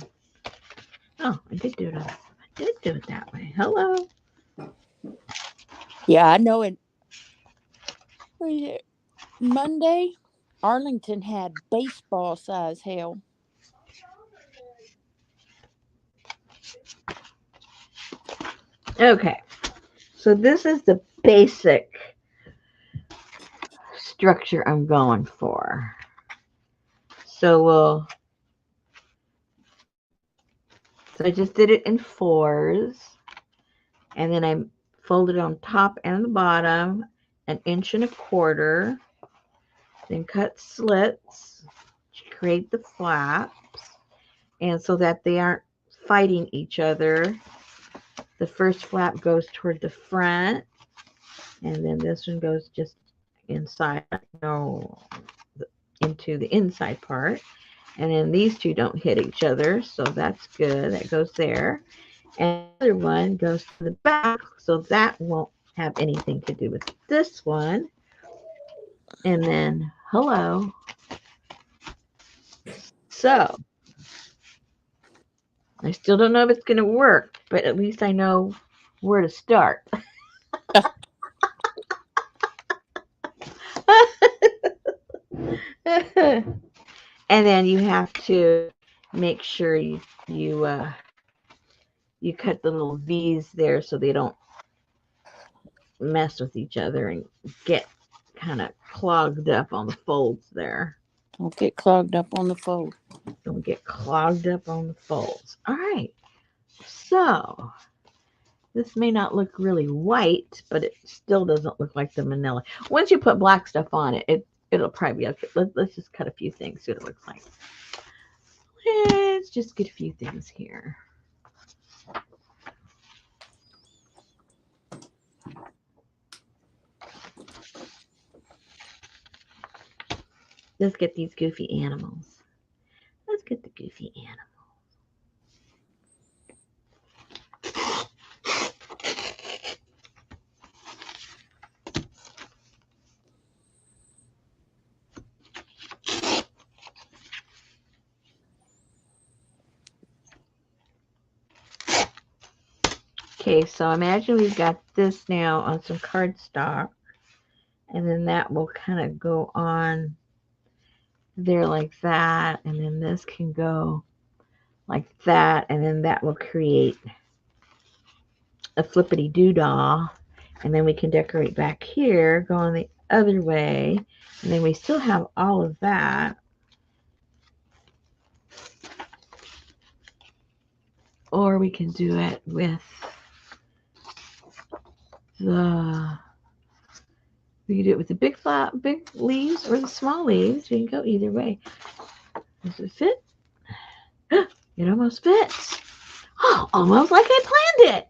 Oh, I did do it that way. Hello. Yeah, I know it. Monday, Arlington had baseball size hail. Okay. So this is the basic structure I'm going for. So I just did it in 4s, and then I folded on top and the bottom 1.25 inches, then cut slits to create the flaps, and so that they aren't fighting each other, the first flap goes toward the front, and then this one goes just inside, no, into the inside part. And then these two don't hit each other, so that's good. That goes there. And the other one goes to the back, so that won't have anything to do with this one. And then, hello. So, I still don't know if it's going to work, but at least I know where to start. And then you have to make sure you cut the little V's there so they don't mess with each other and get kind of clogged up on the folds there. Don't get clogged up on the fold. Don't get clogged up on the folds. All right. So this may not look really white, but it still doesn't look like the manila. Once you put black stuff on it, it'll probably be okay. Let's just cut a few things, see what it looks like. Let's just get a few things here. Let's get these goofy animals. Let's get the goofy animals. Okay, so imagine we've got this now on some cardstock, and then that will kind of go on there like that, and then this can go like that, and then that will create a flippity doodah, and then we can decorate back here, go on the other way, and then we still have all of that. Or we can do it with we can do it with the big leaves or the small leaves. We can go either way. Does it fit? It almost fits. Oh, almost like I planned it.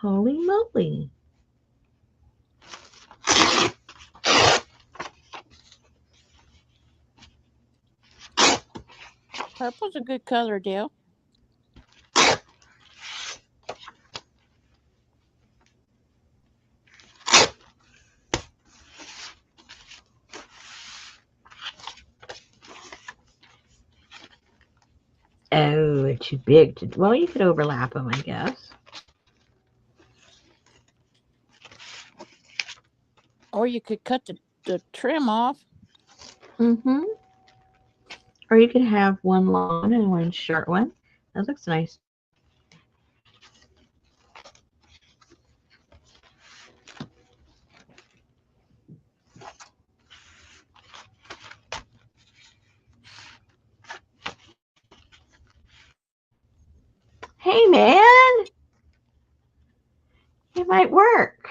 Holy moly. Purple's a good color, Dale. Oh, they're too big to. Well, you could overlap them, I guess. Or you could cut the trim off. Mm-hmm. Or you could have one long one and one short one. That looks nice too. Hey, man, it might work.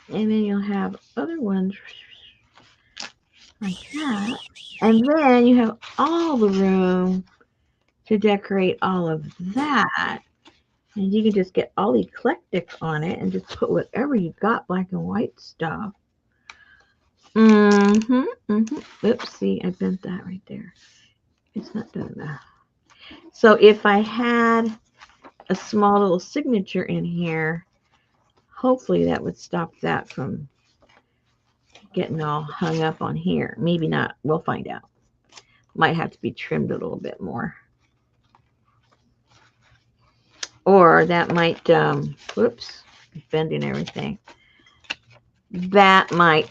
And then you'll have other ones like that. And then you have all the room to decorate all of that. And you can just get all eclectic on it and just put whatever you got, black and white stuff. Mm-hmm. Oops, see, I bent that right there. It's not done enough. So if I had a small little signature in here, hopefully that would stop that from getting all hung up on here. Maybe not. We'll find out. Might have to be trimmed a little bit more. Or that might, whoops, bending everything. That might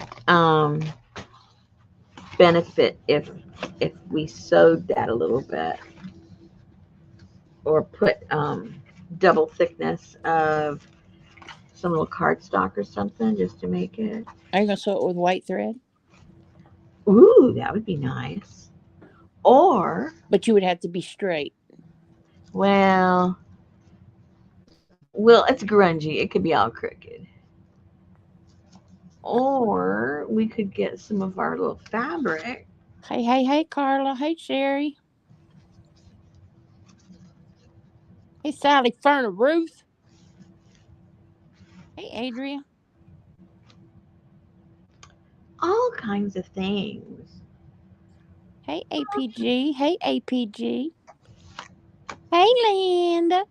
benefit if we sewed that a little bit. Or put double thickness of some little cardstock or something just to make it. Are you gonna sew it with white thread? Ooh, that would be nice. Or, But you would have to be straight. well, it's grungy. It could be all crooked. Or we could get some of our little fabric. Hey, Carla. Hey, Sherry. Hey, Sally Ferner Ruth. Hey, Adria. All kinds of things. Hey, APG. Hey, APG. Hey, Linda.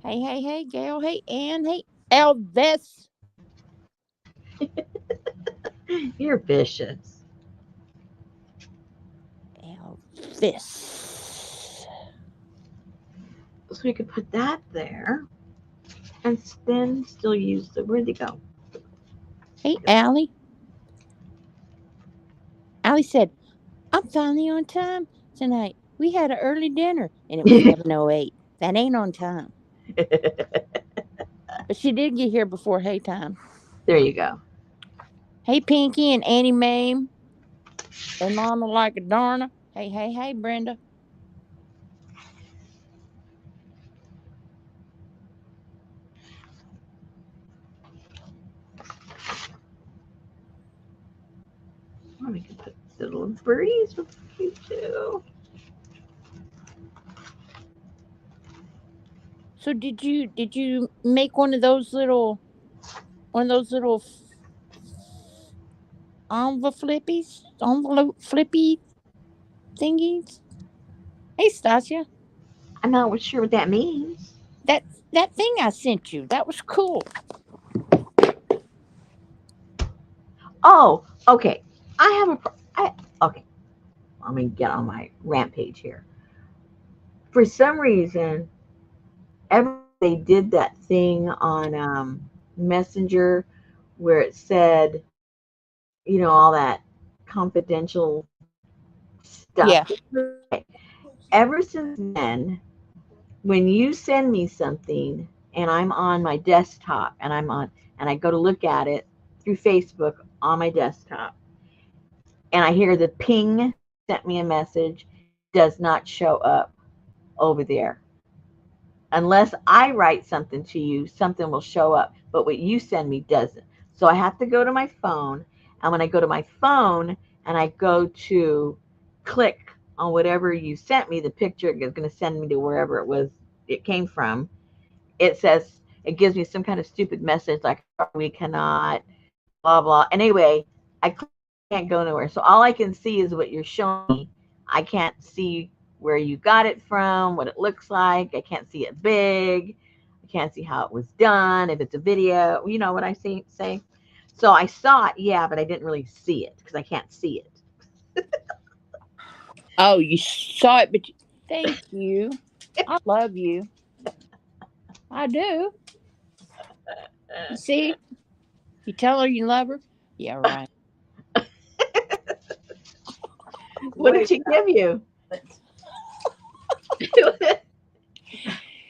Hey, Gail. Hey, Ann. Hey, Elvis. You're vicious. Elvis. So we could put that there and then still use the, where'd they go? Hey, Allie. Allie said, I'm finally on time tonight. We had an early dinner and it was 7:08. That ain't on time. But she did get here before hay time. There you go. Hey, Pinky and Annie Mame and Mama like a darner. Hey, Brenda. Oh, we can put the little birdies with you too. So did you make one of those little envelope flippy thingies? Hey, Stasia, I'm not sure what that means. that that thing I sent you, that was cool. Oh, okay. I have a. Okay. Let me get on my rampage here. For some reason, ever they did that thing on Messenger where it said, all that confidential stuff. Yeah. Ever since then, when you send me something and I'm on my desktop and I go to look at it through Facebook on my desktop and I hear the ping, sent me a message, does not show up over there. Unless I write something to you, something will show up, but what you send me doesn't. So I have to go to my phone, and when I go to my phone and I go to click on whatever you sent me, the picture is going to send me to wherever it came from. It says, it gives me some kind of stupid message like, we cannot, blah, blah. Anyway, I can't go nowhere. So all I can see is what you're showing me. I can't see where you got it from, what it looks like. I can't see it big. I can't see how it was done, if it's a video. You know what I say? So I saw it, yeah, but I didn't really see it because I can't see it. Oh, you saw it, but thank you. I love you. I do. You see? You tell her you love her? Yeah, right. What did she give you?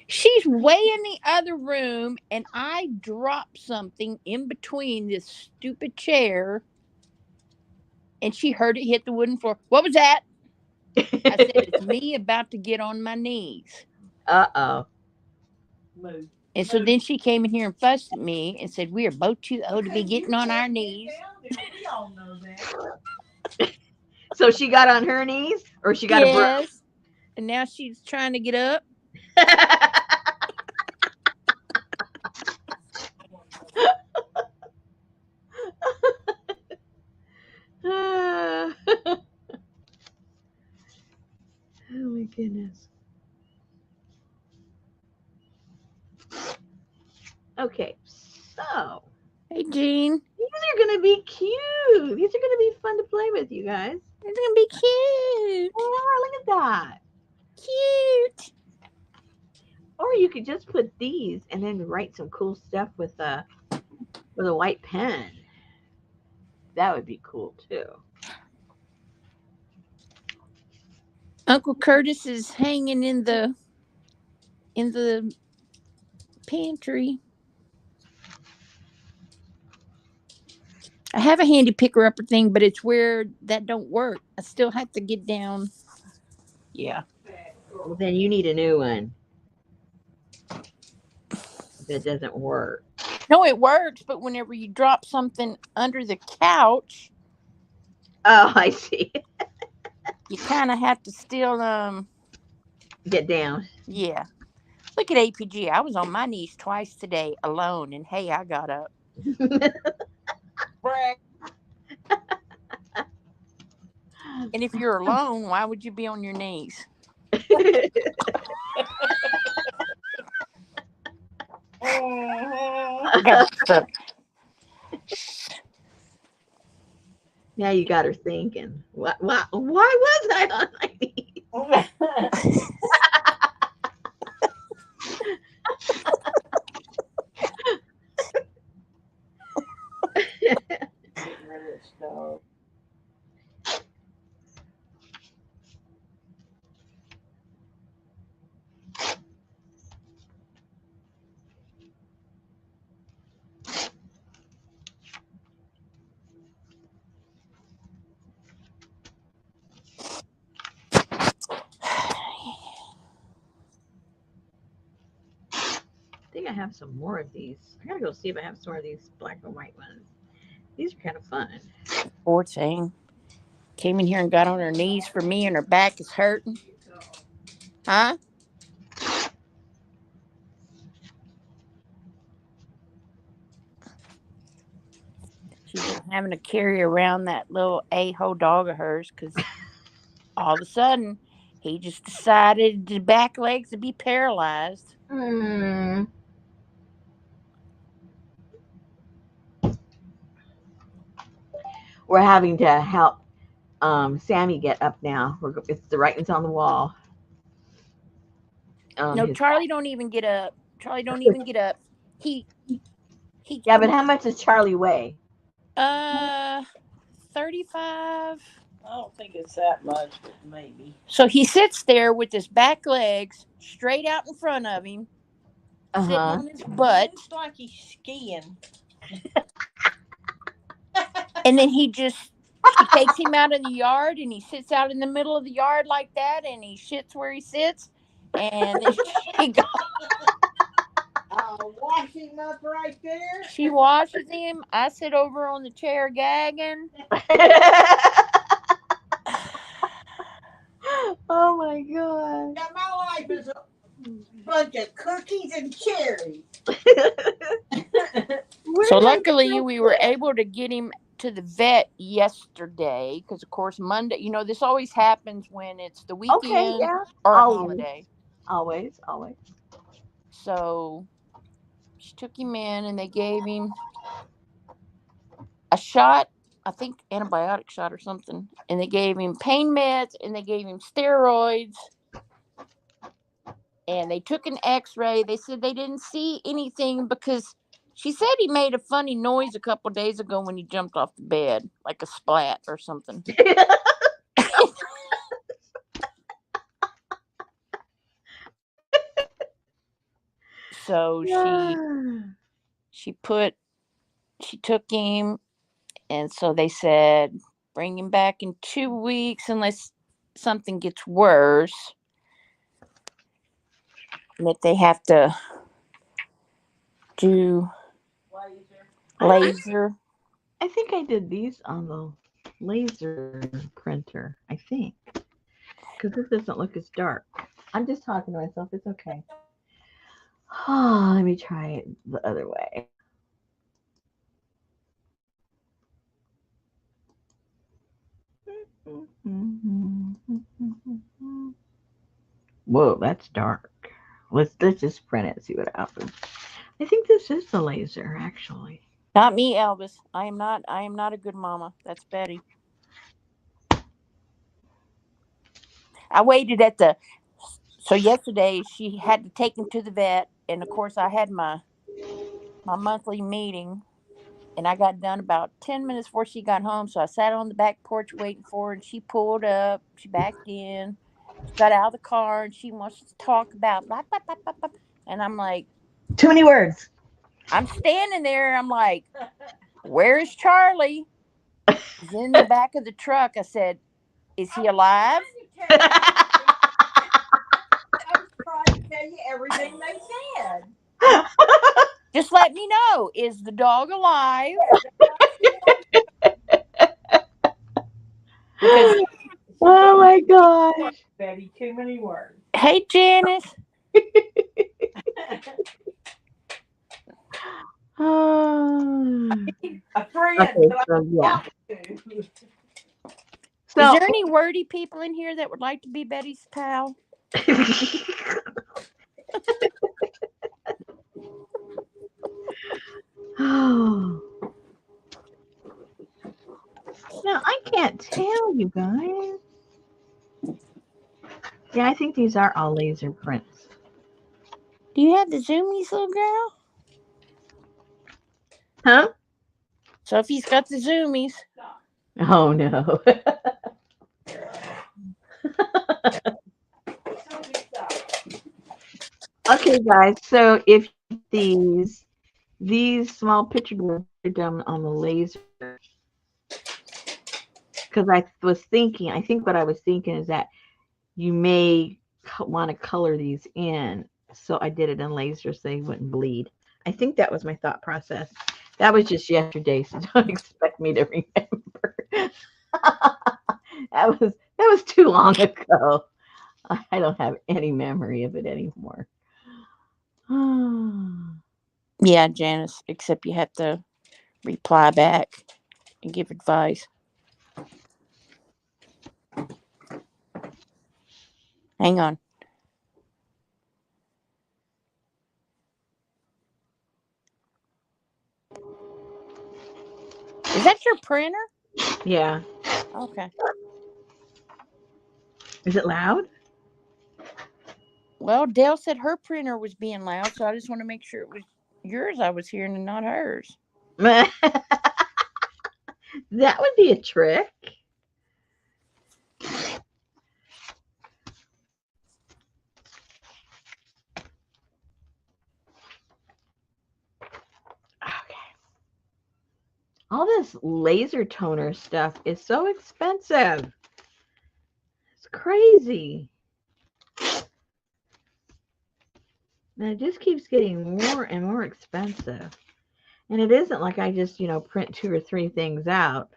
She's way in the other room, and I dropped something in between this stupid chair, and she heard it hit the wooden floor. What was that? I said, it's me about to get on my knees. Uh-oh. And so then she came in here and fussed at me and said, we are both too old to be getting on our knees. So she got on her knees or she got a broom? Yes. And now she's trying to get up. Oh my goodness. Okay, so Hey, Jean. these are going to be cute. These are going to be fun to play with, you guys. It's going to be cute. Oh, look at that. Cute. Or you could just put these and then write some cool stuff with a white pen. That would be cool too. Uncle Curtis is hanging in the pantry. I have a handy picker upper thing, but it's where that don't work. I still have to get down. Yeah. Well, then you need a new one that doesn't work. No, it works, but whenever you drop something under the couch, Oh, I see. you kind of have to still Get down. yeah. Look at APG. I was on my knees twice today alone, and hey, I got up. Brag. And if you're alone, why would you be on your knees? Mhm. Now you got her thinking. Why was I on my knees? Getting rid of this dog. I think I have some more of these. I gotta go see if I have some more of these black and white ones. These are kind of fun. Poor thing. Came in here and got on her knees for me, and her back is hurting. Huh? She's been having to carry around that little a-hole dog of hers because all of a sudden he just decided the back legs to be paralyzed. Mm. We're having to help Sammy get up now. It's the writing's on the wall. No, His Charlie don't even get up. Charlie don't even get up. He he Yeah, but how much does Charlie weigh? uh 35. I don't think it's that much, but maybe. So he sits there with his back legs straight out in front of him, Uh sitting huh. on his butt, Looks like he's skiing. and then she takes him out in the yard, and he sits out in the middle of the yard like that, and he shits where he sits, and then Wash him up right there. she washes him. I sit over on the chair gagging. Oh my god. Yeah, my life is a bunch of cookies and cherries. So luckily we were able to get him to the vet yesterday because of course Monday, this always happens when it's the Okay, weekend yeah. or a Always. holiday. Always, always. So she took him in and they gave him a shot, I think antibiotic shot or something, and they gave him pain meds and they gave him steroids, and they took an x-ray. They said they didn't see anything because she said he made a funny noise a couple days ago when he jumped off the bed, like a splat or something. So she took him, and so they said bring him back in 2 weeks unless something gets worse, and that they have to do laser. I think I did these on the laser printer. I think because this doesn't look as dark. I'm just talking to myself. It's okay. Oh, let me try it the other way. Whoa, that's dark. Let's just print it and see what happens. I think this is the laser, actually. Not me, Elvis. I am not a good mama. That's Betty. I waited so yesterday she had to take him to the vet, and of course I had my monthly meeting, and I got done about 10 minutes before she got home. So I sat on the back porch waiting for her, and she pulled up. She backed in. She got out of the car, and she wants to talk about blah, blah, blah, blah, blah. And I'm like, Too many words. I'm standing there. I'm like, where's Charlie? He's in the back of the truck. I said, is he alive? I was trying to tell you everything they said. Just let me know. Is the dog alive? Because Oh my gosh. Betty, too many words. hey, Janice. A friend, Okay, but I so yeah. want to. Is So there any wordy people in here that would like to be Betty's pal? oh, now I can't tell you guys. Yeah, I think these are all laser prints. Do you have the zoomies, little girl? Huh? Sophie's got the zoomies. Oh no. Okay, guys. So if these small picture boards are done on the laser, because I think what I was thinking is that you may want to color these in. So I did it in laser so they wouldn't bleed. I think that was my thought process. That was just yesterday, so don't expect me to remember. that was too long ago. I don't have any memory of it anymore. Yeah, Janice, except you have to reply back and give advice. Hang on. Is that your printer? Yeah. Okay. Is it loud? Well, Dale said her printer was being loud, so I just want to make sure it was yours I was hearing and not hers. That would be a trick. Okay. All this laser toner stuff is so expensive. It's crazy. And it just keeps getting more and more expensive. And it isn't like I just, print 2 or 3 things out.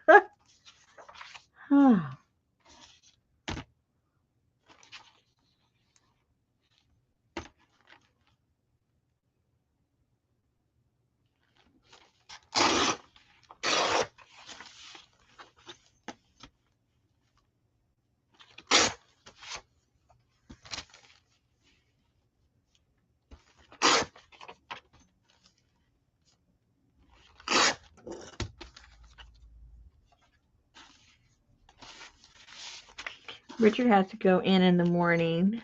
Richard has to go in the morning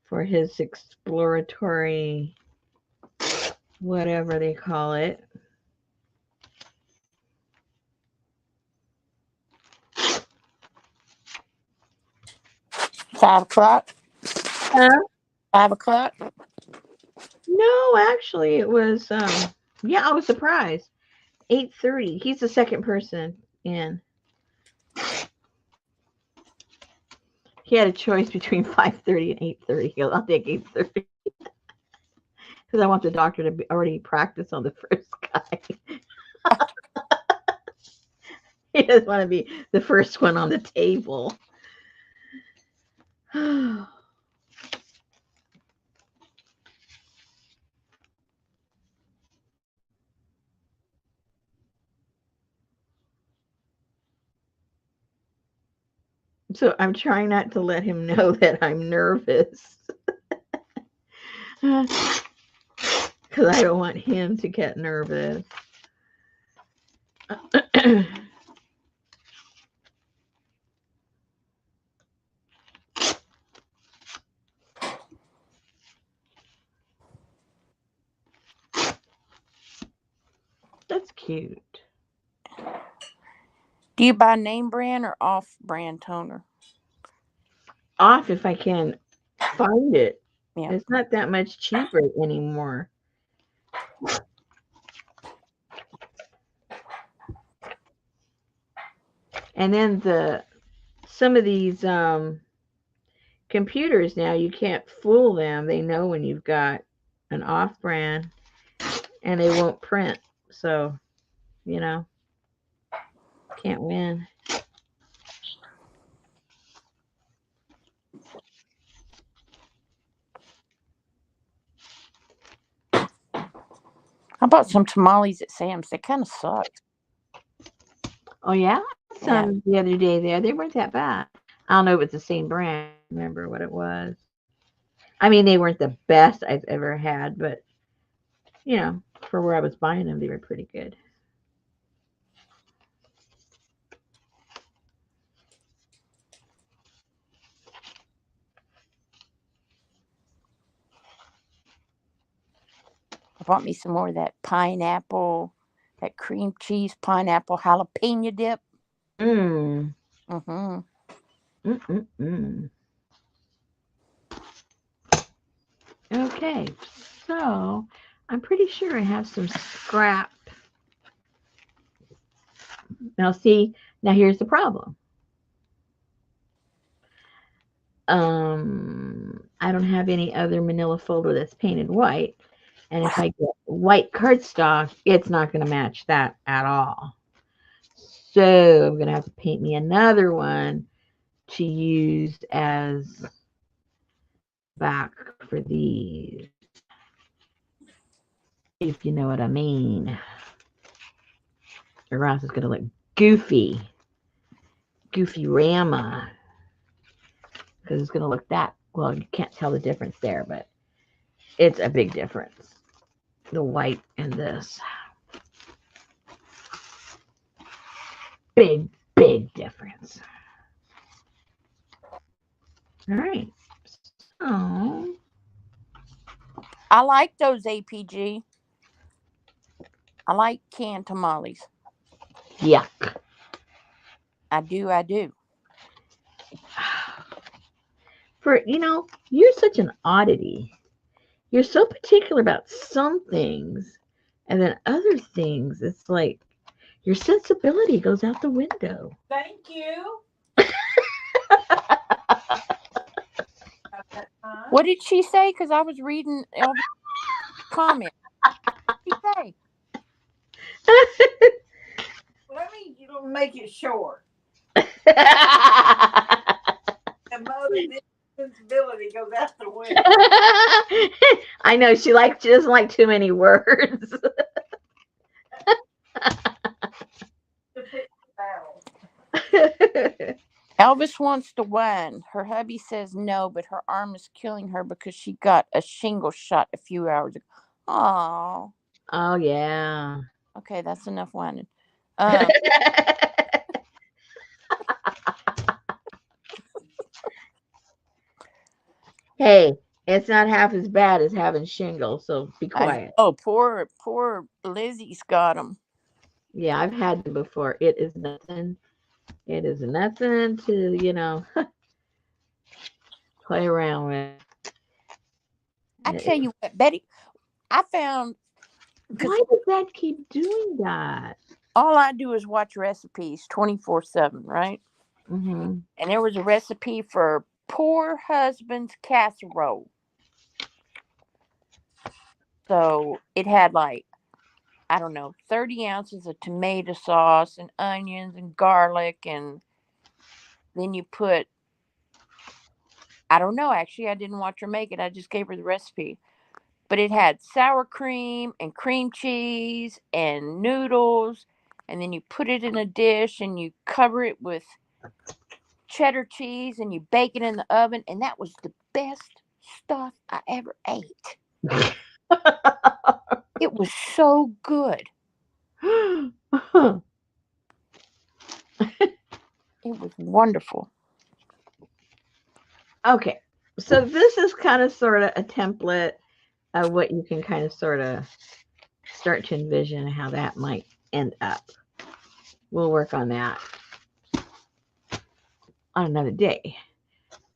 for his exploratory, whatever they call it. $5. Huh? 5 o'clock. No, actually, it was. Yeah, I was surprised. 8:30. He's the second person in. He had a choice between 5:30 and 8:30. He goes, I'll take 8:30 because I want the doctor to already practice on the first guy. He doesn't want to be the first one on the table. So I'm trying not to let him know that I'm nervous because I don't want him to get nervous. That's cute. Do you buy name brand or off brand toner? Off if I can find it. Yeah. It's not that much cheaper anymore. And then some of these computers now, you can't fool them. They know when you've got an off brand and they won't print. So, can't win. I bought some tamales at Sam's. They kind of sucked. Oh yeah, Yeah. some the other day there. They weren't that bad. I don't know if it's the same brand. I don't remember what it was. I mean, they weren't the best I've ever had, but for where I was buying them, they were pretty good. I bought me some more of that that cream cheese pineapple jalapeno dip. Mm. Mm-hmm. Mm-mm-mm. Okay, so I'm pretty sure I have some scrap. Now, see, now here's the problem. I don't have any other manila folder that's painted white. And if I get white cardstock, it's not going to match that at all. So I'm going to have to paint me another one to use as back for these, if you know what I mean. Or else it's going to look goofy rama, because it's going to look that, well, you can't tell the difference there, but it's a big difference. The white and this. Big difference. All right. So, I like those APG. I like canned tamales. yuck. I do. You're such an oddity. You're so particular about some things, and then other things, it's like your sensibility goes out the window. Thank you. What did she say? Because I was reading Elvis' comment. What did she say? Let me make it short. The mother's sensibility goes out the window. I know she doesn't like too many words. To pick the battle. Elvis wants to win. Her hubby says no, but her arm is killing her because she got a shingle shot a few hours ago. Oh. Oh yeah. Okay, that's enough whining. Hey, it's not half as bad as having shingles, so be quiet. Poor Lizzie's got them. Yeah, I've had them before. It is nothing. It is nothing to, play around with. I tell you what, Betty, I found, Why does that keep doing that? all I do is watch recipes 24/7, right? Mm-hmm. And there was a recipe for poor husband's casserole. So it had like, I don't know, 30 ounces of tomato sauce and onions and garlic. And then you put, I don't know, actually, I didn't watch her make it. I just gave her the recipe. But it had sour cream and cream cheese and noodles. And then you put it in a dish and you cover it with cheddar cheese and you bake it in the oven. And that was the best stuff I ever ate. It was so good. It was wonderful. Okay, so this is kind of sort of a template of what you can kind of sort of start to envision how that might end up. We'll work on that on another day.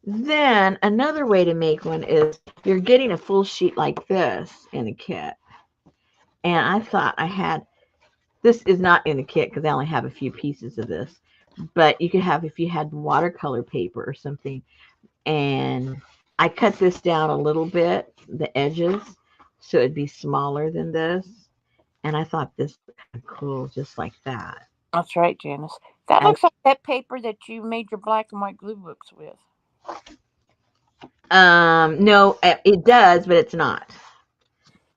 Then another way to make one is you're getting a full sheet like this in a kit. And I thought this is not in the kit because I only have a few pieces of this. But you could have, if you had watercolor paper or something, and I cut this down a little bit, the edges, so it'd be smaller than this. And I thought this was kind of cool, just like that. That's right, Janice. That looks like that paper that you made your black and white glue books with. No, it does, but it's not.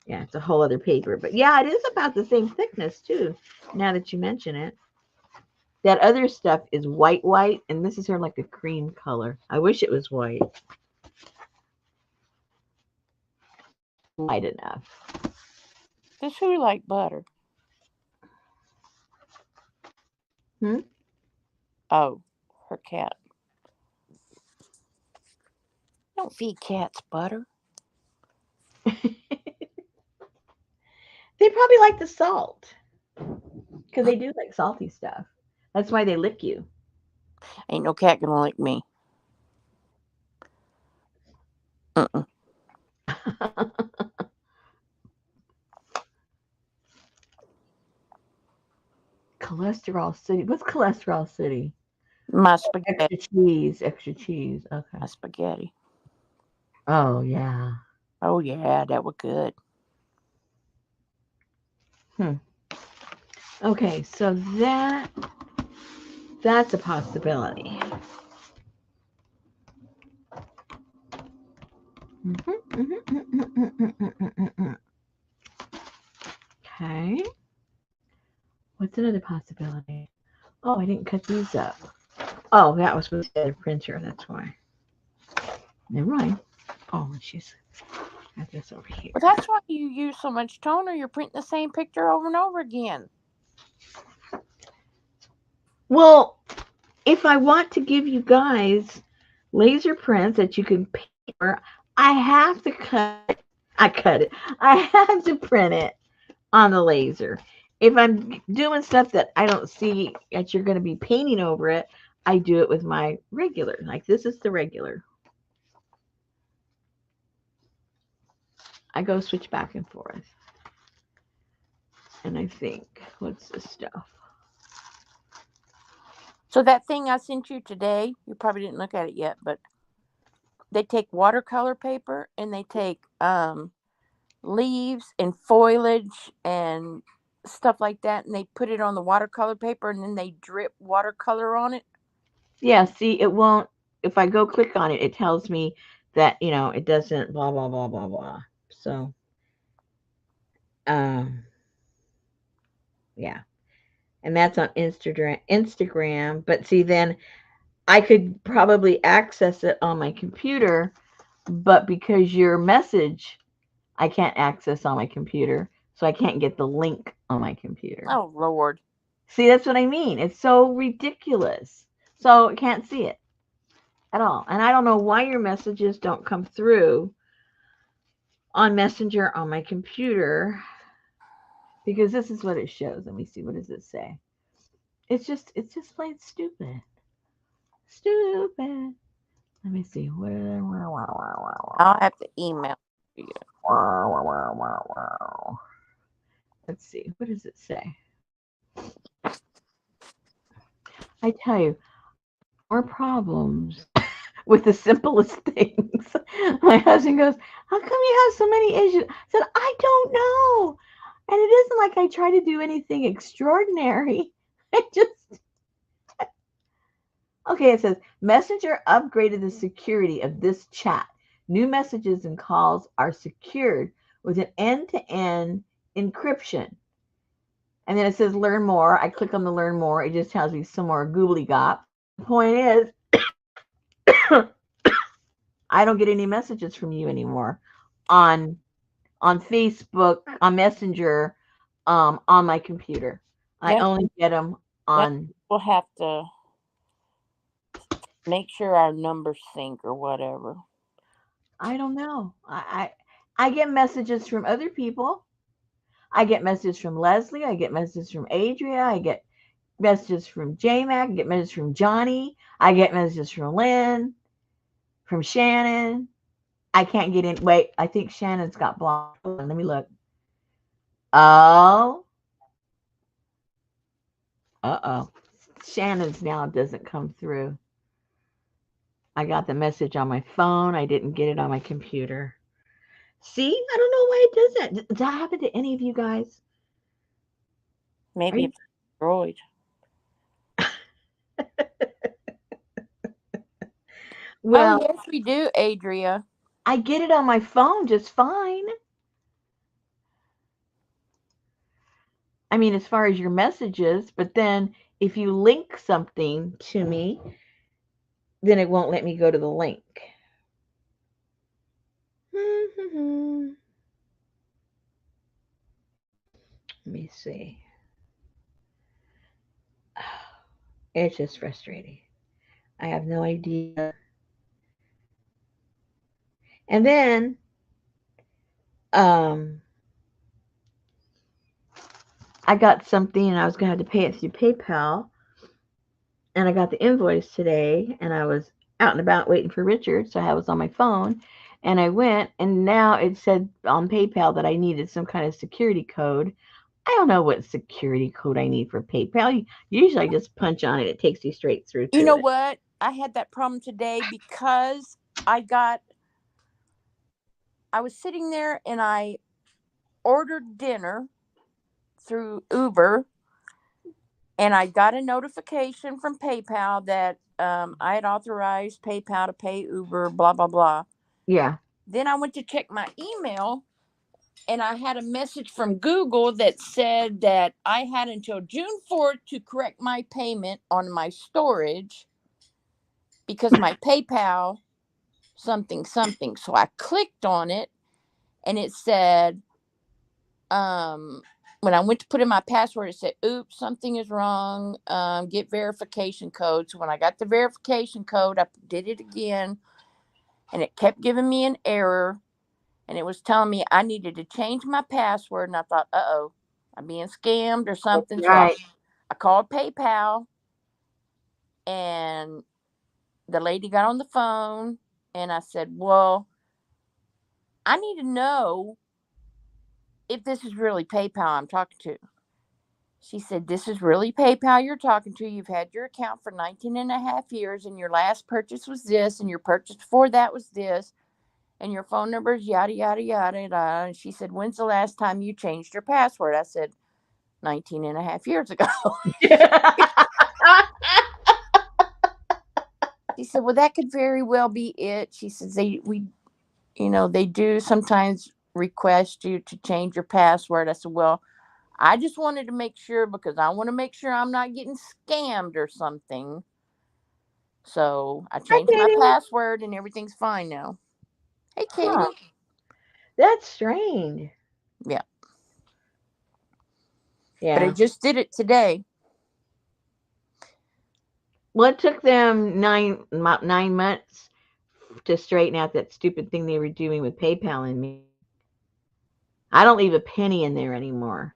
Yeah, it's a whole other paper. But yeah, it is about the same thickness too, now that you mention it. That other stuff is white, and this is sort of like a cream color. I wish it was white. Light enough. Does who like butter? Hmm? Oh, her cat. Don't feed cats butter. They probably like the salt because they do like salty stuff. That's why they lick you. Ain't no cat gonna lick me. Mm-mm. Cholesterol City. What's Cholesterol City? My spaghetti. Extra cheese. Extra cheese. Okay. My spaghetti. Oh yeah. Oh yeah, that was good. Hmm. Okay, so that's a possibility. Okay. What's another possibility? Oh, I didn't cut these up. Oh, that was with the other printer. That's why. Never mind. Oh, she's got this over here. Well, that's why you use so much toner. You're printing the same picture over and over again. Well, if I want to give you guys laser prints that you can paper, I have to cut. I cut it. I have to print it on the laser. If I'm doing stuff that I don't see that you're going to be painting over it, I do it with my regular. Like this is the regular. I go switch back and forth. And I think, what's this stuff? So that thing I sent you today, you probably didn't look at it yet, but they take watercolor paper and they take leaves and foliage and stuff like that, and they put it on the watercolor paper and then they drip watercolor on it. Yeah, see, it won't, if I go click on it, it tells me that, it doesn't blah, blah, blah, blah, blah. So, um, yeah. And that's on Instagram. But see, then I could probably access it on my computer, but because your message, I can't access on my computer, so I can't get the link on my computer. Oh Lord. See, that's what I mean. It's so ridiculous. So I can't see it at all. And I don't know why your messages don't come through on Messenger on my computer because this is what it shows. Let me see. What does it say? It's just plain stupid. Stupid. Let me see. I'll have to email you. Let's see. What does it say? I tell you, more problems with the simplest things. My husband goes, "How come you have so many issues?" I said, "I don't know." And it isn't like I try to do anything extraordinary. I just Okay, it says Messenger upgraded the security of this chat. New messages and calls are secured with an end-to-end encryption. And then it says learn more. I click on the learn more. It just tells me some more googly gop. The point is, I don't get any messages from you anymore on Facebook, on Messenger, on my computer. I That only get them that on. we'll have to make sure our numbers sync or whatever. I don't know. I get messages from other people. I get messages from Leslie. I get messages from Adria. I get messages from J-Mac. I get messages from Johnny. I get messages from Lynn, from Shannon. I can't get in. Wait, I think Shannon's got blocked. Hold on, let me look. Oh, uh-oh. Shannon's now doesn't come through. I got the message on my phone. I didn't get it on my computer. See, I don't know why it does that. Does that happen to any of you guys? Are Maybe you? it's Android. Oh Well, yes, we do, Adria. I get it on my phone just fine. I don't know why it does that. Does that happen to any of you guys? Are you? I get it. Well, I get it on my phone just fine. I mean, as far as your messages, but then if you link something to me, then it won't let me go to the link. Let me see. It's just frustrating. I have no idea. And then um I got something and I was gonna have to pay it through PayPal, and I got the invoice today, and I was out and about waiting for Richard, so I was on my phone, and I went, and now it said on PayPal that I needed some kind of security code. I don't know what security code I need for PayPal. Usually I just punch on it, it takes you straight through You to know it. what? I had that problem today because I was sitting there and I ordered dinner through Uber, and I got a notification from PayPal that I had authorized PayPal to pay Uber, blah, blah, blah. Yeah. Then I went to check my email, and I had a message from Google that said that I had until June 4th to correct my payment on my storage because my PayPal something something. So I clicked on it, and it said, when I went to put in my password, it said, oops, something is wrong. Get verification code. So when I got the verification code, I did it again, and it kept giving me an error, and it was telling me I needed to change my password. And I thought, uh-oh, I'm being scammed or something. So Right. I called PayPal, and the lady got on the phone, and I said, well, I need to know if this is really PayPal I'm talking to. She said, this is really PayPal you're talking to. You've had your account for 19 and a half years, and your last purchase was this, and your purchase before that was this, and your phone number is yada, yada, yada, yada. And she said, when's the last time you changed your password? I said, 19 and a half years ago. She said, well, that could very well be it. She says, they do sometimes request you to change your password. I said, well, I just wanted to make sure because I want to make sure I'm not getting scammed or something. So I Hi, changed my Katie. password and everything's fine now. Hey, Huh. Katie. That's strange. Yeah. But I Yeah. just did it today. Well, it took them 9 months to straighten out that stupid thing they were doing with PayPal and me. I don't leave a penny in there anymore.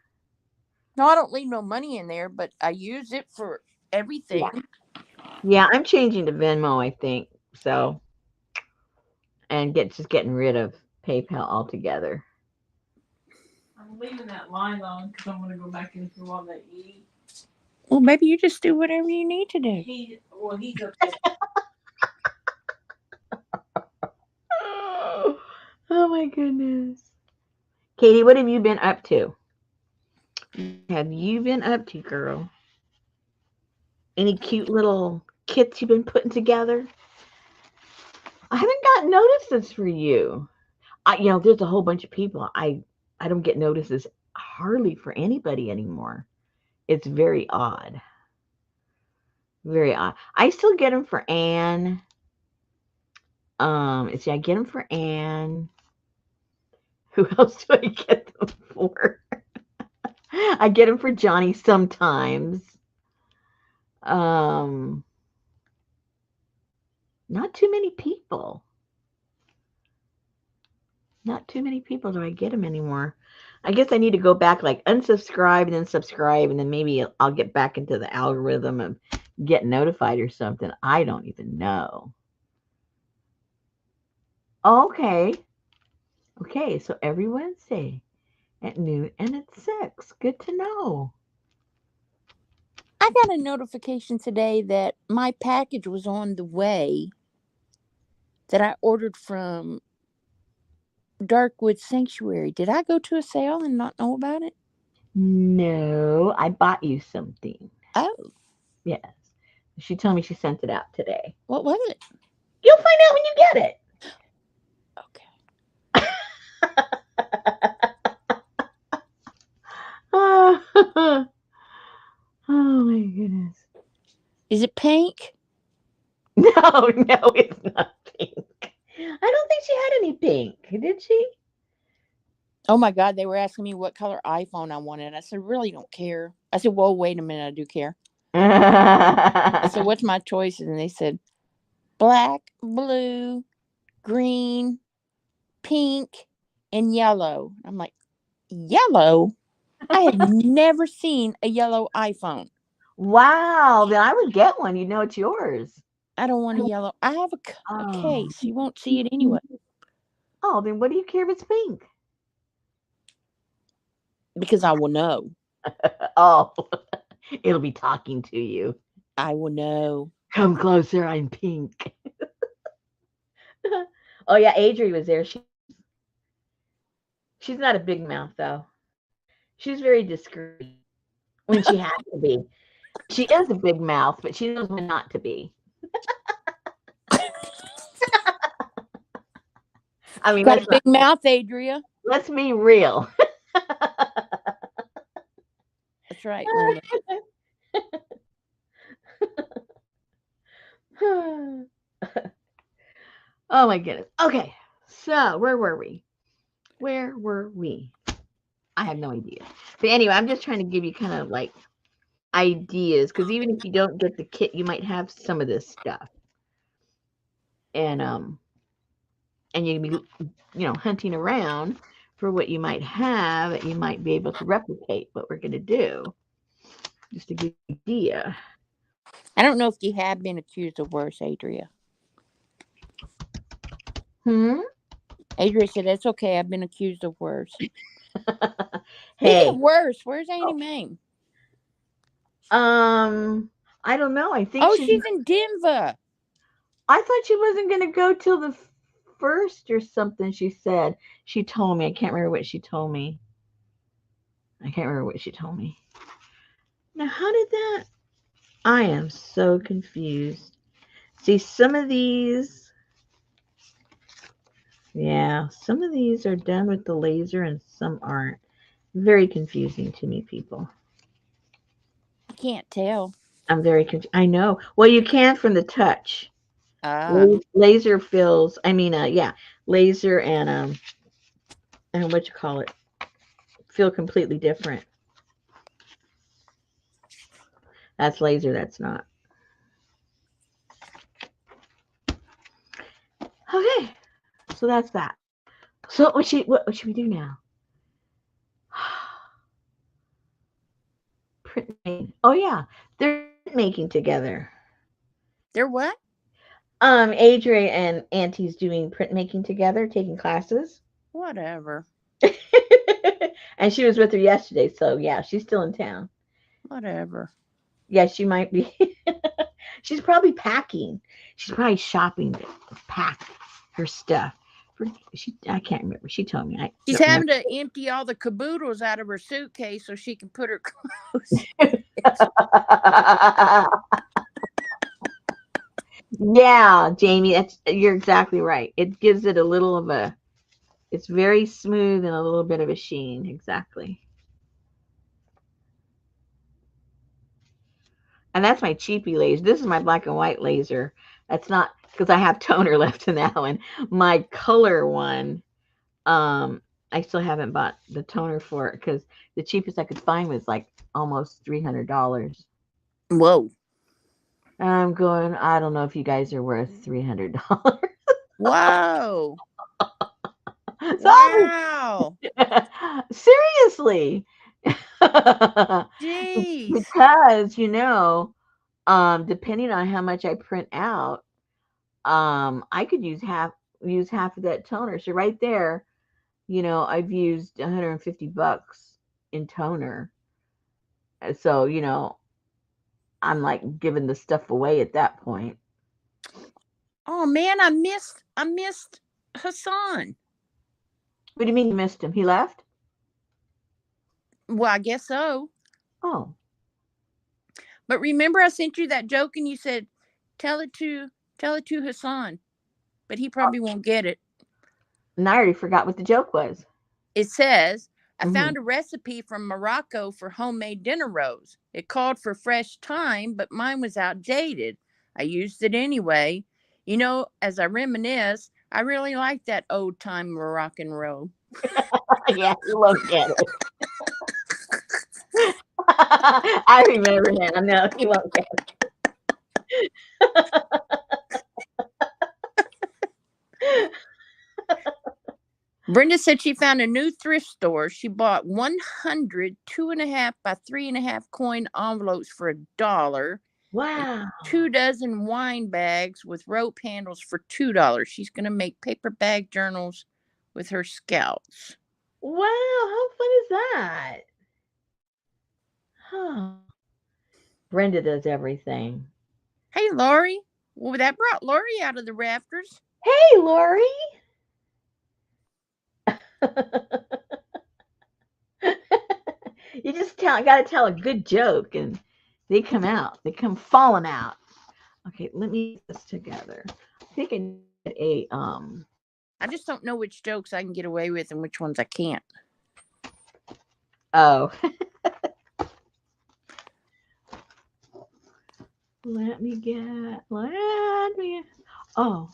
No, I don't leave no money in there, but I use it for Yeah. everything. Yeah, I'm changing to Venmo, I think. So, and getting rid of PayPal altogether. I'm leaving that line on because I'm gonna go back into all that eating. Well, maybe you just do whatever you need to do. He's upset. Oh my goodness. Katie, what have you been up to? Have you been up to, girl? Any cute little kits you've been putting together? I haven't got notices for you. There's a whole bunch of people. I don't get notices hardly for anybody anymore. It's very odd. Very odd. I still get them for Anne. See, I get them for Anne. Who else do I get them for? I get them for Johnny sometimes. Um, not too many people. Not too many people do I get them anymore. I guess I need to go back, like unsubscribe and then subscribe, and then maybe I'll get back into the algorithm of get notified or something. I don't even know. Okay. Okay, so every Wednesday at noon and at 6. Good to know. I got a notification today that my package was on the way that I ordered from Darkwood Sanctuary. Did I go to a sale and not know about it? No, I bought you something. Oh, Yes. She told me she sent it out today. what was it? You'll find out when you get Okay. it. Oh my goodness. Is it pink? No, no, it's not pink. I don't think she had any pink, did she? Oh my God, they were asking me what color iPhone I wanted. I said, really don't care. I said, well, wait a minute, I do care. I said, what's my choices? And they said, black, blue, green, pink, and yellow. I'm like, yellow? I had never seen a yellow iPhone. Wow, then I would get one. You know it's yours. I don't want a yellow. I have a Oh. case. You won't see it anyway Oh, then what do you care if it's pink? because I will know. Oh, it'll be talking to you. I will know. Come closer, I'm pink. Oh yeah, Adri was there. She's not a big mouth though. She's very discreet when she has to be. She is a big mouth, but she knows when not to be. I mean, Got a big mouth, Adria. let's be real. That's right, Linda. Oh my goodness. Okay. So where were we? Where were we? I have no idea. But anyway, I'm just trying to give you kind of like ideas because even if you don't get the kit, you might have some of this stuff. And you can be, hunting around for what you might have that you might be able to replicate what we're going to do. Just to give you an idea. I don't know if you have been accused of worse, Adria. Adria said, that's okay. I've been accused of worse. Speaking of worse, where's Annie Mae? I don't know. I think she's in Denver. I thought she wasn't going to go till the 1st or something. She said. She told me. I can't remember what she told me. Now, how did that? I am so confused. See, some of these. Yeah, some of these are done with the laser and some aren't. Very confusing to me, people. I can't tell. I'm very confused. I know. Well, you can from the touch. Laser feels. Laser and what you call it feel completely different. That's laser. That's not. Okay, so that's that. So what should we do now? Printmaking. Oh yeah, they're making together. They're what? Adria and Auntie's doing printmaking together, taking classes. Whatever. And she was with her yesterday, so yeah, she's still in town. Whatever. Yeah, she might be. She's probably packing. She's probably shopping to pack her stuff. I can't remember. She told me. She's having to empty all the caboodles out of her suitcase so she can put her clothes. Yeah, Jamie, you're exactly right. It gives it a little of a. It's very smooth and a little bit of a sheen. Exactly. And that's my cheapy laser. This is my black and white laser. That's not because I have toner left in that one. My color one, I still haven't bought the toner for it because the cheapest I could find was like almost $300. Whoa. And I'm going, I don't know if you guys are worth $300. Whoa. Wow. Seriously. Jeez. Because, depending on how much I print out, I could use half of that toner. So right there, I've used $150 in toner. So, I'm like giving the stuff away at that point. Oh man, I missed Hassan. What do you mean you missed him? He left? Well, I guess so. Oh. But remember I sent you that joke and you said, tell it to Hassan. But he probably won't get it. And I already forgot what the joke was. It says, I found a recipe from Morocco for homemade dinner rolls. It called for fresh thyme, but mine was outdated. I used it anyway. You know, as I reminisce, I really like that old time Moroccan roll. Yeah, you won't get it. I remember now. No, you won't get it. Brenda said she found a new thrift store. She bought 100 2.5 by 3.5 coin envelopes for $1. Wow. 2 dozen wine bags with rope handles for $2. She's going to make paper bag journals with her scouts. Wow, how fun is that? Huh. Brenda does everything. Hey, Lori. Well, that brought Lori out of the rafters. Hey, Lori. You just got to tell a good joke and they come out. They come falling out. Okay, let me put this together. I think I need I just don't know which jokes I can get away with and which ones I can't. Oh. Let me oh.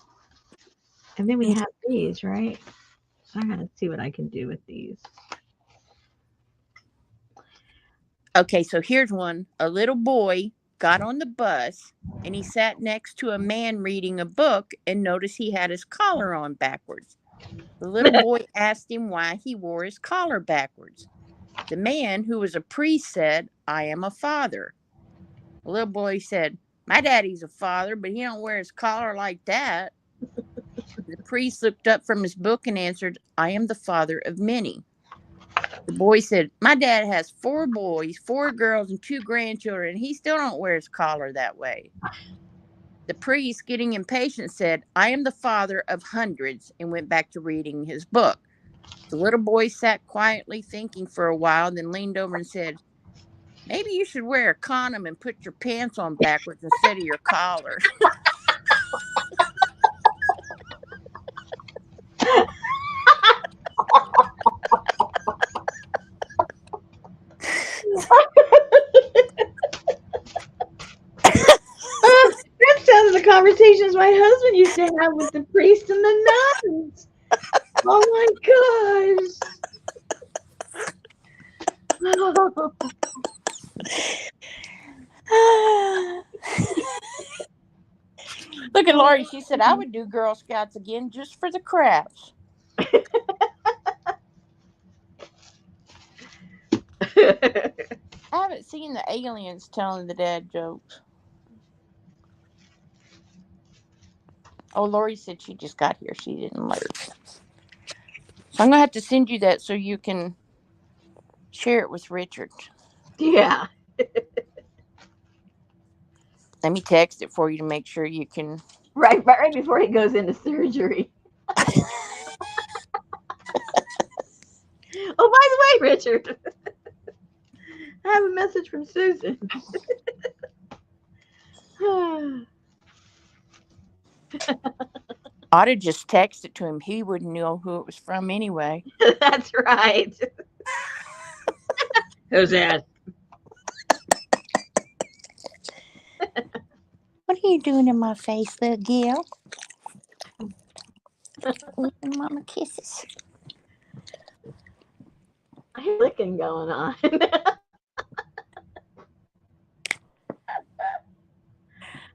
And then we have these, right? So I'm gonna see what I can do with these. Okay, so here's one. A little boy got on the bus and he sat next to a man reading a book and noticed he had his collar on backwards. The little boy asked him why he wore his collar backwards. The man, who was a priest, said, "I am a father." The little boy said, "My daddy's a father, but he don't wear his collar like that." The priest looked up from his book and answered, "I am the father of many." The boy said, "My dad has 4 boys, 4 girls, and 2 grandchildren, and he still don't wear his collar that way." The priest, getting impatient, said, "I am the father of hundreds," and went back to reading his book. The little boy sat quietly thinking for a while, then leaned over and said, "Maybe you should wear a condom and put your pants on backwards instead of your collar." That sounds like the conversations my husband used to have with the priest and the nuns. Oh my gosh. Look at Lori. She said, "I would do Girl Scouts again just for the crafts." I haven't seen the aliens telling the dad jokes. Oh, Lori said she just got here. She didn't alert. So I'm going to have to send you that so you can share it with Richard. Yeah. Let me text it for you to make sure you can. Right before he goes into surgery. Oh, by the way, Richard, I have a message from Susan. Ought to just text it to him. He wouldn't know who it was from anyway. That's right. Who's that? What are you doing in my face, little girl? Licking mama kisses. I have licking going on.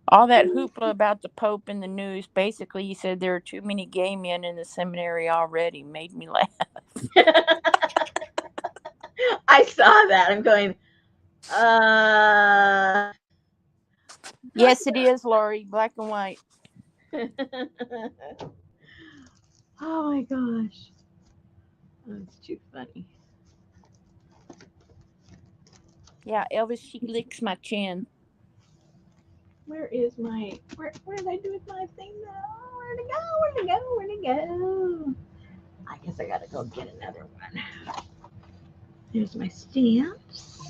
All that hoopla about the Pope in the news, basically he said there are too many gay men in the seminary already. Made me laugh. I saw that. I'm going, Yes, it is, Lori. Black and white. Oh my gosh. That's too funny. Yeah, Elvis, she licks my chin. Where is my, where did I do with my thing now? Where'd it go? Where'd it go? I guess I gotta go get another one. There's my stamps.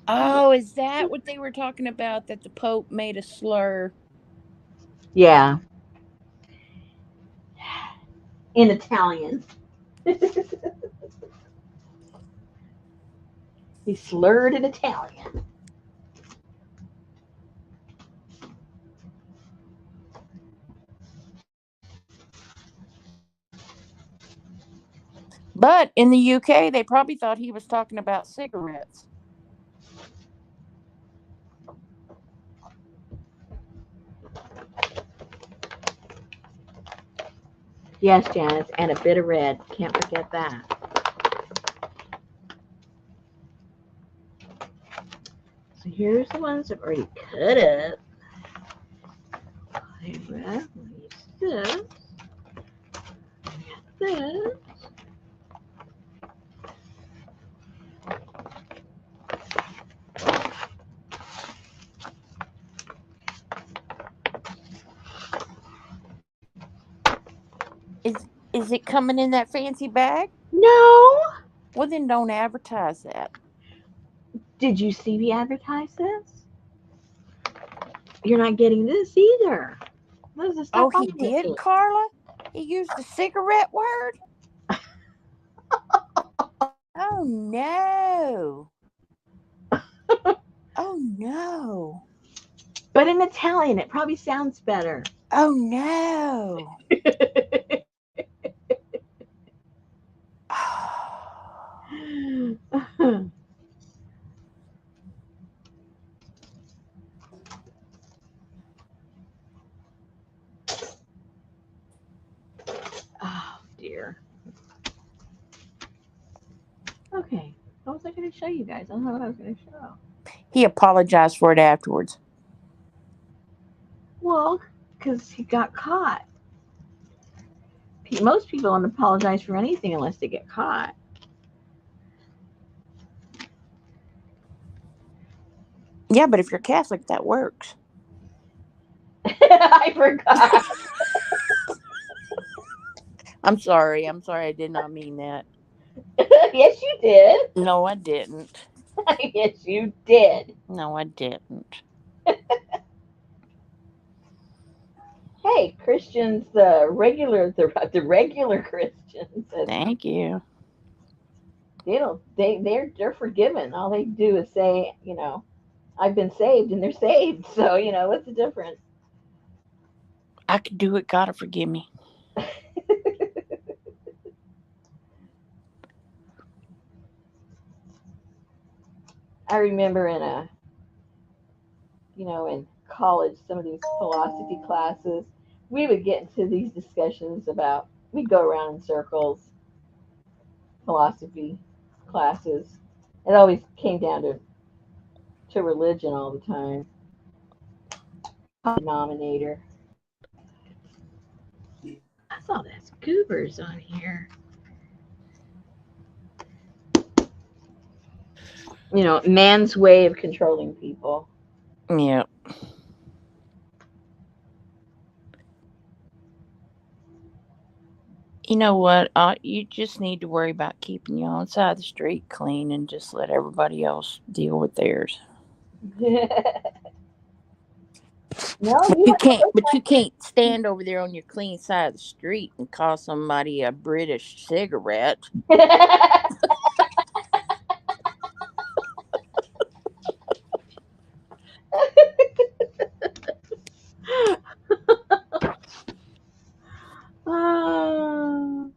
Oh, is that what they were talking about? That the Pope made a slur? Yeah. In Italian. He slurred in Italian. But in the UK, they probably thought he was talking about cigarettes. Yes, Janice, and a bit of red. Can't forget that. So here's the ones I've already cut up. Red, this. This. Is it coming in that fancy bag? No. Well, then don't advertise that. Did you see me advertise this? You're not getting this either. This is the stuff Oh, he I'm getting. did, Carla? He used the cigarette word? Oh, no. Oh, no. But in Italian, it probably sounds better. Oh, no. Oh, dear. Okay. What was I going to show you guys? I don't know what I was going to show. He apologized for it afterwards. Well, because he got caught. Most people don't apologize for anything unless they get caught. Yeah, but if you're Catholic, that works. I forgot. I'm sorry. I did not mean that. Yes, you did. No, I didn't. Yes, you did. No, I didn't. Hey, Christians, the regular Christians. Thank you. They're forgiven. All they do is say, I've been saved, and they're saved. So what's the difference? I could do it. Gotta forgive me. I remember in college, some of these philosophy classes, we would get into these discussions about, we'd go around in circles, philosophy classes. It always came down to religion all the time. Denominator. I saw that's goobers on here. Man's way of controlling people. Yeah. You know what? You just need to worry about keeping your own side of the street clean and just let everybody else deal with theirs. No, But you can't stand over there on your clean side of the street and call somebody a British cigarette.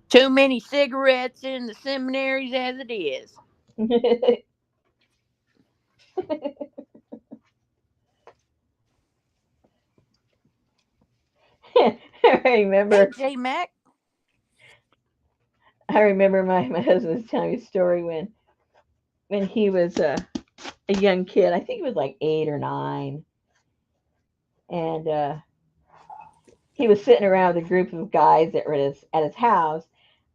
Too many cigarettes in the seminaries as it is. I remember. Hey, J Mac. I remember my husband was telling me a story when he was a young kid. I think he was like 8 or 9, and he was sitting around with a group of guys that were at his house.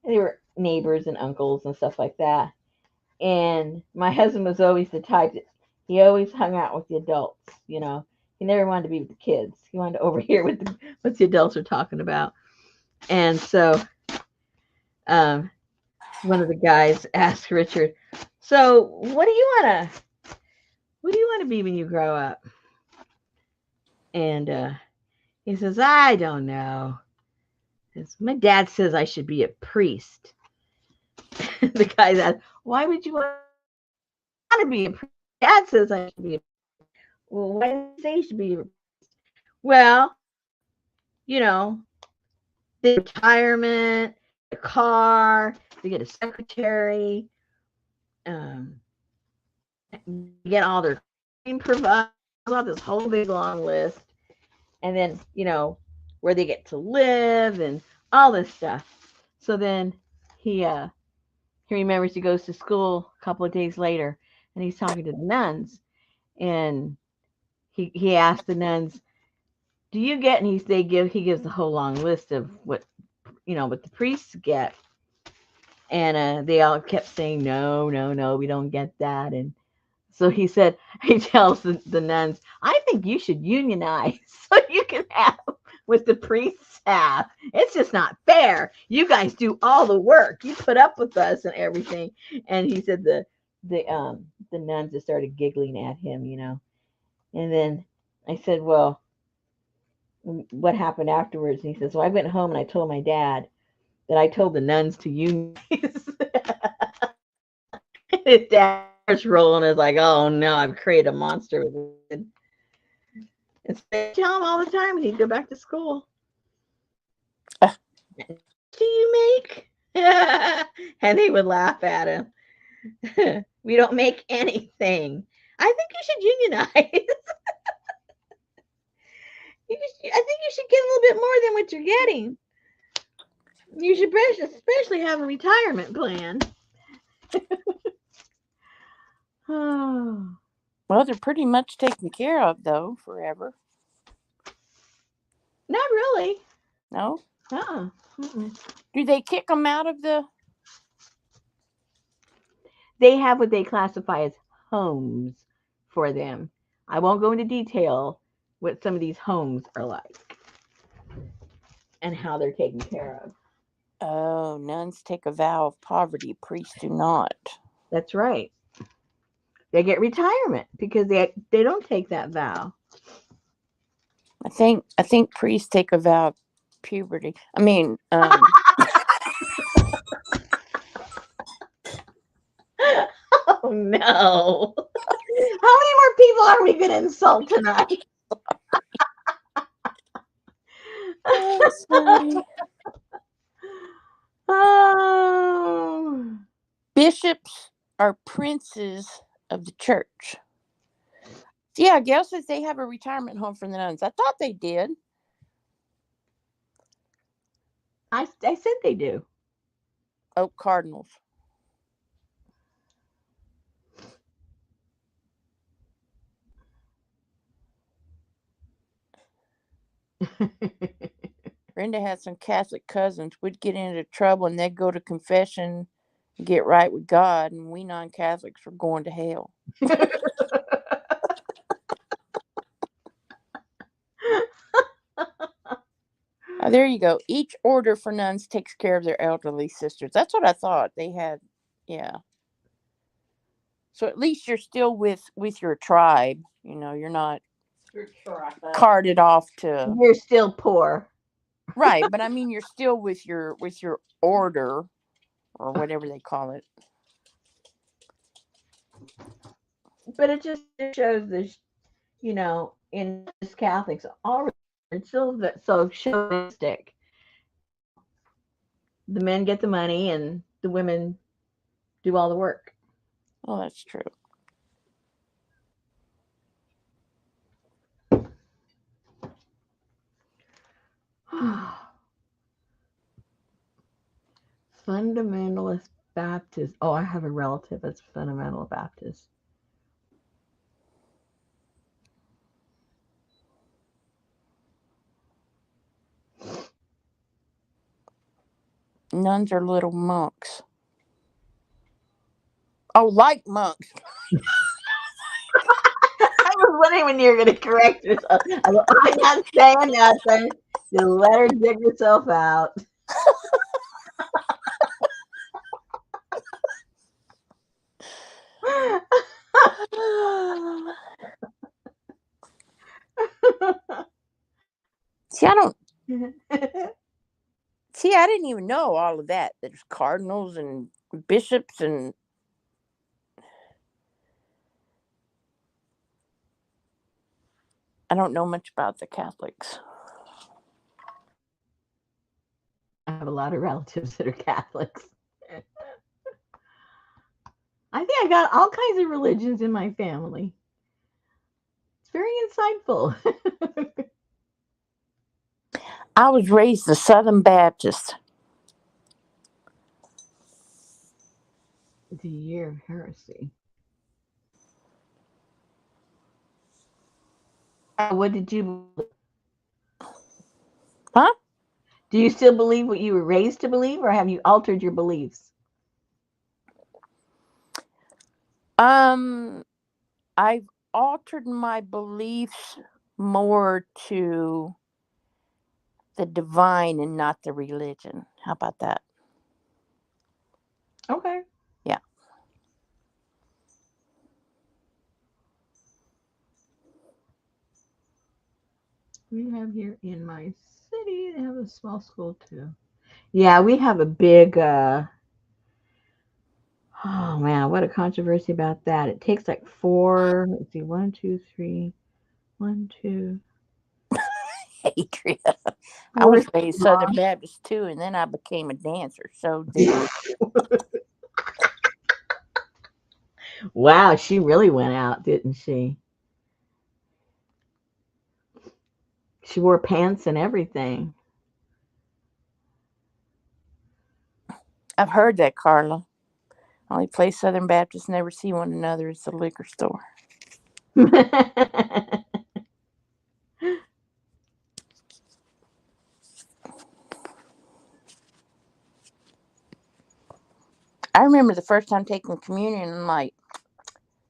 They were neighbors and uncles and stuff like that. And my husband was always the type that he always hung out with the adults. He never wanted to be with the kids. He wanted to overhear what the adults were talking about. And so, one of the guys asked Richard, "So, what do you want to be when you grow up?" And he says, "I don't know. My dad says I should be a priest." The guy asked, "Why would you want want to be a priest. Dad says I should be a priest. Well, why did he say you should be a priest? Well, you know, the retirement, a car, they get a secretary, um, they get all their provided, all this whole big long list, and then where they get to live and all this stuff. So then he he remembers he goes to school a couple of days later, and he's talking to the nuns, and he asked the nuns, "Do you get?" And he gives the whole long list of what the priests get, and they all kept saying, "No, no, no, we don't get that." And so he tells the nuns, "I think you should unionize so you can have what the priests have. It's just not fair. You guys do all the work. You put up with us and everything." And he said the nuns just started giggling at him. And then I said, "Well, what happened afterwards?" And he says, "Well, I went home and I told my dad that I told the nuns to unionize." His dad starts rolling. Is like, "Oh no, I've created a monster with it." And so they tell him all the time, and he'd go back to school. Do you make? And they would laugh at him. "We don't make anything. I think you should unionize. I think you should get a little bit more than what you're getting. You should especially have a retirement plan." Oh. Well, they're pretty much taken care of, though, forever. Not really. No? Uh-uh. Mm-mm. Do they kick them out of the... They have what they classify as homes for them. I won't go into detail what some of these homes are like and how they're taken care of. Oh, nuns take a vow of poverty. Priests do not. That's right. They get retirement because they don't take that vow. I think priests take a vow of puberty. I mean, Oh no. How many more people are we going to insult tonight? sorry. Oh. Bishops are princes of the church. Yeah, Gail says they have a retirement home for the nuns. I thought they did. I said they do. Oh, Cardinals. Brenda had some Catholic cousins. We'd get into trouble and they'd go to confession, get right with God, and we non-Catholics were going to hell. There you go. Each order for nuns takes care of their elderly sisters. That's what I thought they had. Yeah. So at least you're still with your tribe. You're not carted off to. You're still poor. Right, but I mean you're still with your order or whatever they call it. But it just shows this, in Catholics already it's still so chauvinistic. The men get the money and the women do all the work. Oh, that's true. Fundamentalist Baptist. Oh, I have a relative that's fundamental Baptist. Nuns are little monks. Oh, like monks. I was wondering when you were going to correct yourself. I'm not saying nothing. You let her dig herself out. See, I didn't even know all of that. There's cardinals and bishops and I don't know much about the Catholics. I have a lot of relatives that are Catholics. I think I got all kinds of religions in my family. It's very insightful. I was raised a Southern Baptist. The year of heresy. What did you? Huh? Do you still believe what you were raised to believe, or have you altered your beliefs? I've altered my beliefs more to the divine and not the religion. How about that? Okay. Yeah. We have here in my city, they have a small school too. Yeah, we have a big, oh man, what a controversy about that. It takes like four, let's see, one, two, three, one, two, Adria. I four. was raised Southern Baptist too, and then I became a dancer. So there. Wow, she really went out, didn't she? She wore pants and everything. I've heard that, Carla. Only place Southern Baptists never see one another is the liquor store. I remember the first time taking communion, and I'm like,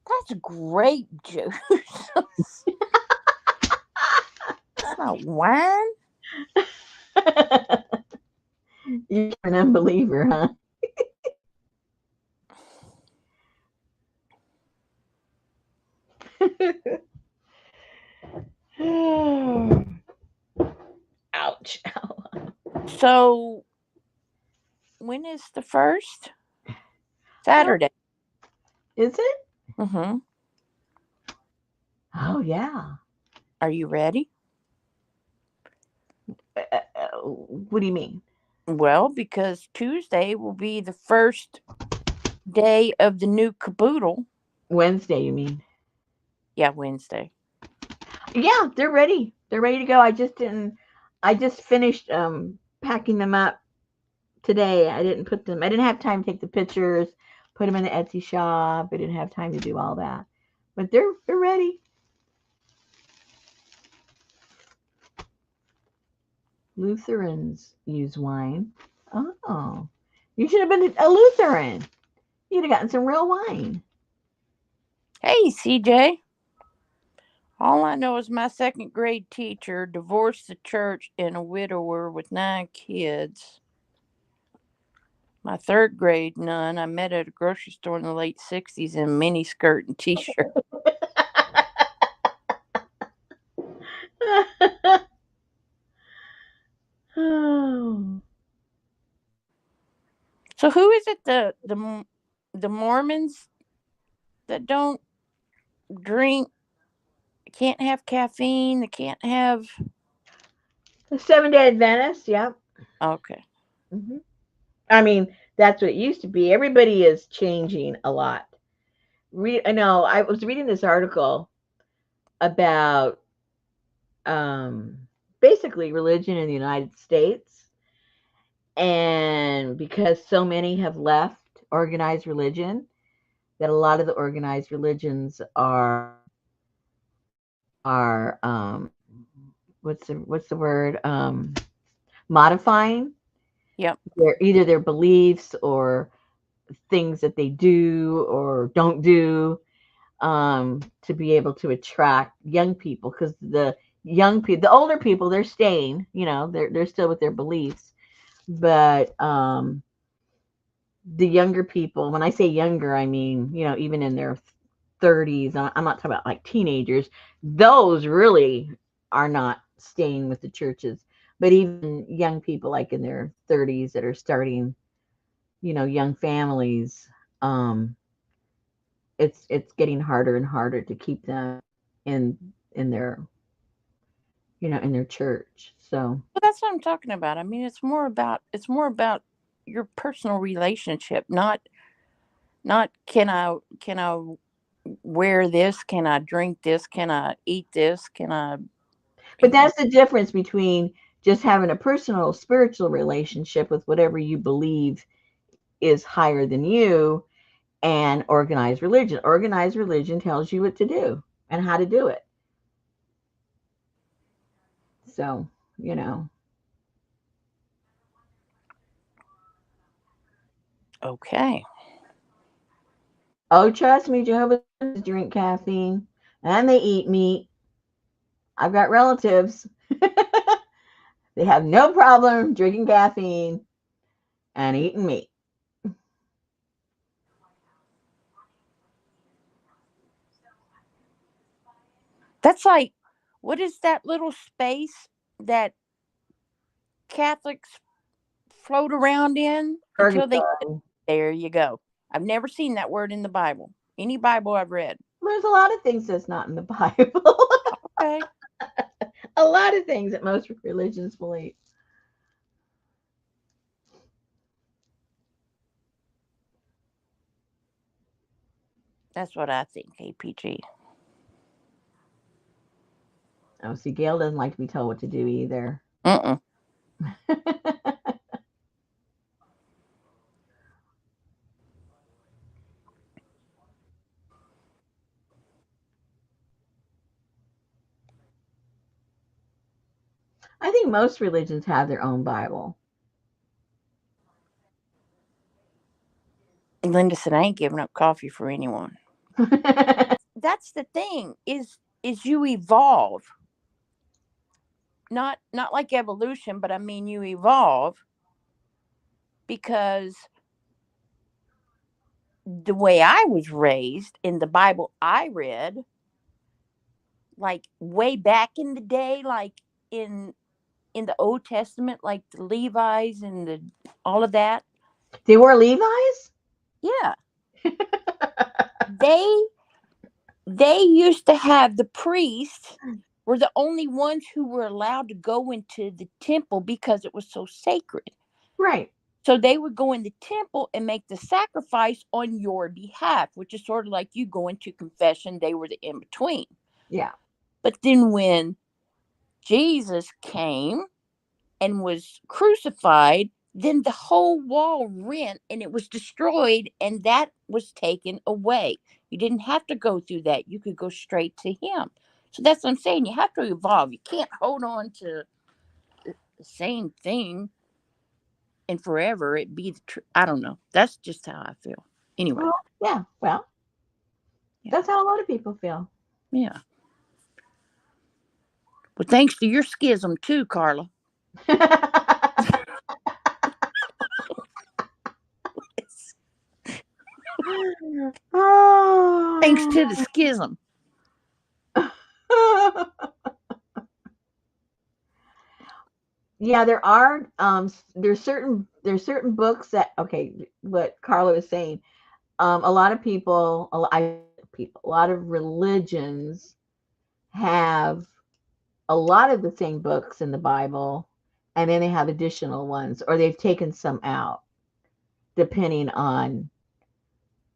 that's grape juice. That's not wine. You're an unbeliever, huh? Ouch. So when is the first? Saturday. Is it? Mm-hmm. Oh, yeah. Are you ready? What do you mean? Well, because Tuesday will be the first day of the new caboodle. Wednesday, you mean? Yeah, Wednesday. Yeah, they're ready. They're ready to go. I just finished packing them up today. I didn't have time to take the pictures, put them in the Etsy shop. I didn't have time to do all that. But they're ready. Lutherans use wine. Oh. You should have been a Lutheran. You'd have gotten some real wine. Hey, CJ. All I know is my second grade teacher divorced the church and a widower with 9 kids. My third grade nun I met at a grocery store in the late 60s in mini skirt and t-shirt. Oh. So who is it, the Mormons that don't drink, can't have caffeine, they can't have... The Seventh-day Adventist, yep. Okay. Hmm. I mean, that's what it used to be. Everybody is changing a lot. I know. I was reading this article about um, basically religion in the United States, and because so many have left organized religion, that a lot of the organized religions are what's the word, modifying Yep. their beliefs or things that they do or don't do, to be able to attract young people, because the older people, they're staying, they're still with their beliefs, but the younger people, when I say younger, I mean, even in their 30s, I'm not talking about like teenagers, those really are not staying with the churches, but even young people like in their 30s that are starting, young families, um it's getting harder and harder to keep them in their in their church. So, Well, that's what I'm talking about. I mean, it's more about your personal relationship, not can I wear this, can I drink this, can I eat this, can I, but you know. that's the difference between just having a personal spiritual relationship with whatever you believe is higher than you and organized religion. Organized religion tells you what to do and how to do it. So, you know. Okay. Oh, trust me, Jehovah's Witnesses drink caffeine and they eat meat. I've got relatives. They have no problem drinking caffeine and eating meat. That's like, what is that little space that Catholics float around in until they get, Purgatory. there you go. I've never seen that word in the Bible. Any Bible I've read. There's a lot of things that's not in the Bible. Okay. A lot of things that most religions believe. That's what I think, APG. Oh, see, Gail doesn't like to be told what to do either. Mm-mm. I think most religions have their own Bible. Linda said, I ain't giving up coffee for anyone. That's the thing, is you evolve. Not like evolution, but I mean you evolve because the way I was raised in the Bible I read, like way back in the day, like in in the Old Testament, like the Levites and the all of that. They wore Levi's? Yeah, they they used to have the priests were the only ones who were allowed to go into the temple because it was so sacred. Right. So they would go in the temple and make the sacrifice on your behalf, which is sort of like you going to confession. They were the in between. Yeah. But then when Jesus came and was crucified, then the whole wall rent and it was destroyed and that was taken away. You didn't have to go through that. You could go straight to him. So that's what I'm saying. You have to evolve. You can't hold on to the same thing and forever it be the truth. I don't know. That's just how I feel. Anyway, Well, yeah. Well, yeah. that's how a lot of people feel. Yeah. Well, thanks to your schism too, Carla. Thanks to the schism. Yeah, there's certain books that, okay, what Carla was saying. A lot of people, a lot of religions have a lot of the same books in the Bible, and then they have additional ones, or they've taken some out, depending on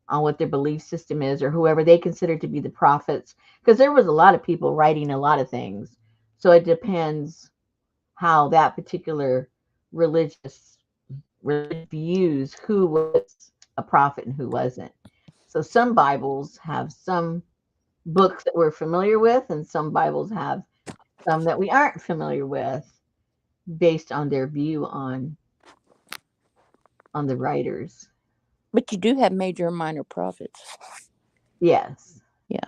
what their belief system is, or whoever they consider to be the prophets. Because there was a lot of people writing a lot of things, so it depends how that particular religious views who was a prophet and who wasn't. So some Bibles have some books that we're familiar with, and some Bibles have some that we aren't familiar with, based on their view on the writers. But you do have major and minor prophets. Yes, Yeah.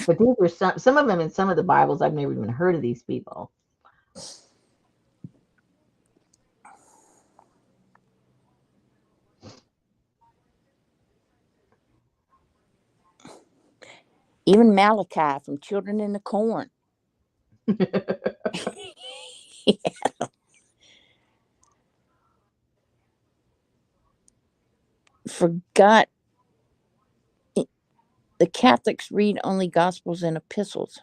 but these were some of them in some of the Bibles. I've never even heard of these people. Even Malachi from Children in the Corn. Forgot the Catholics read only Gospels and epistles.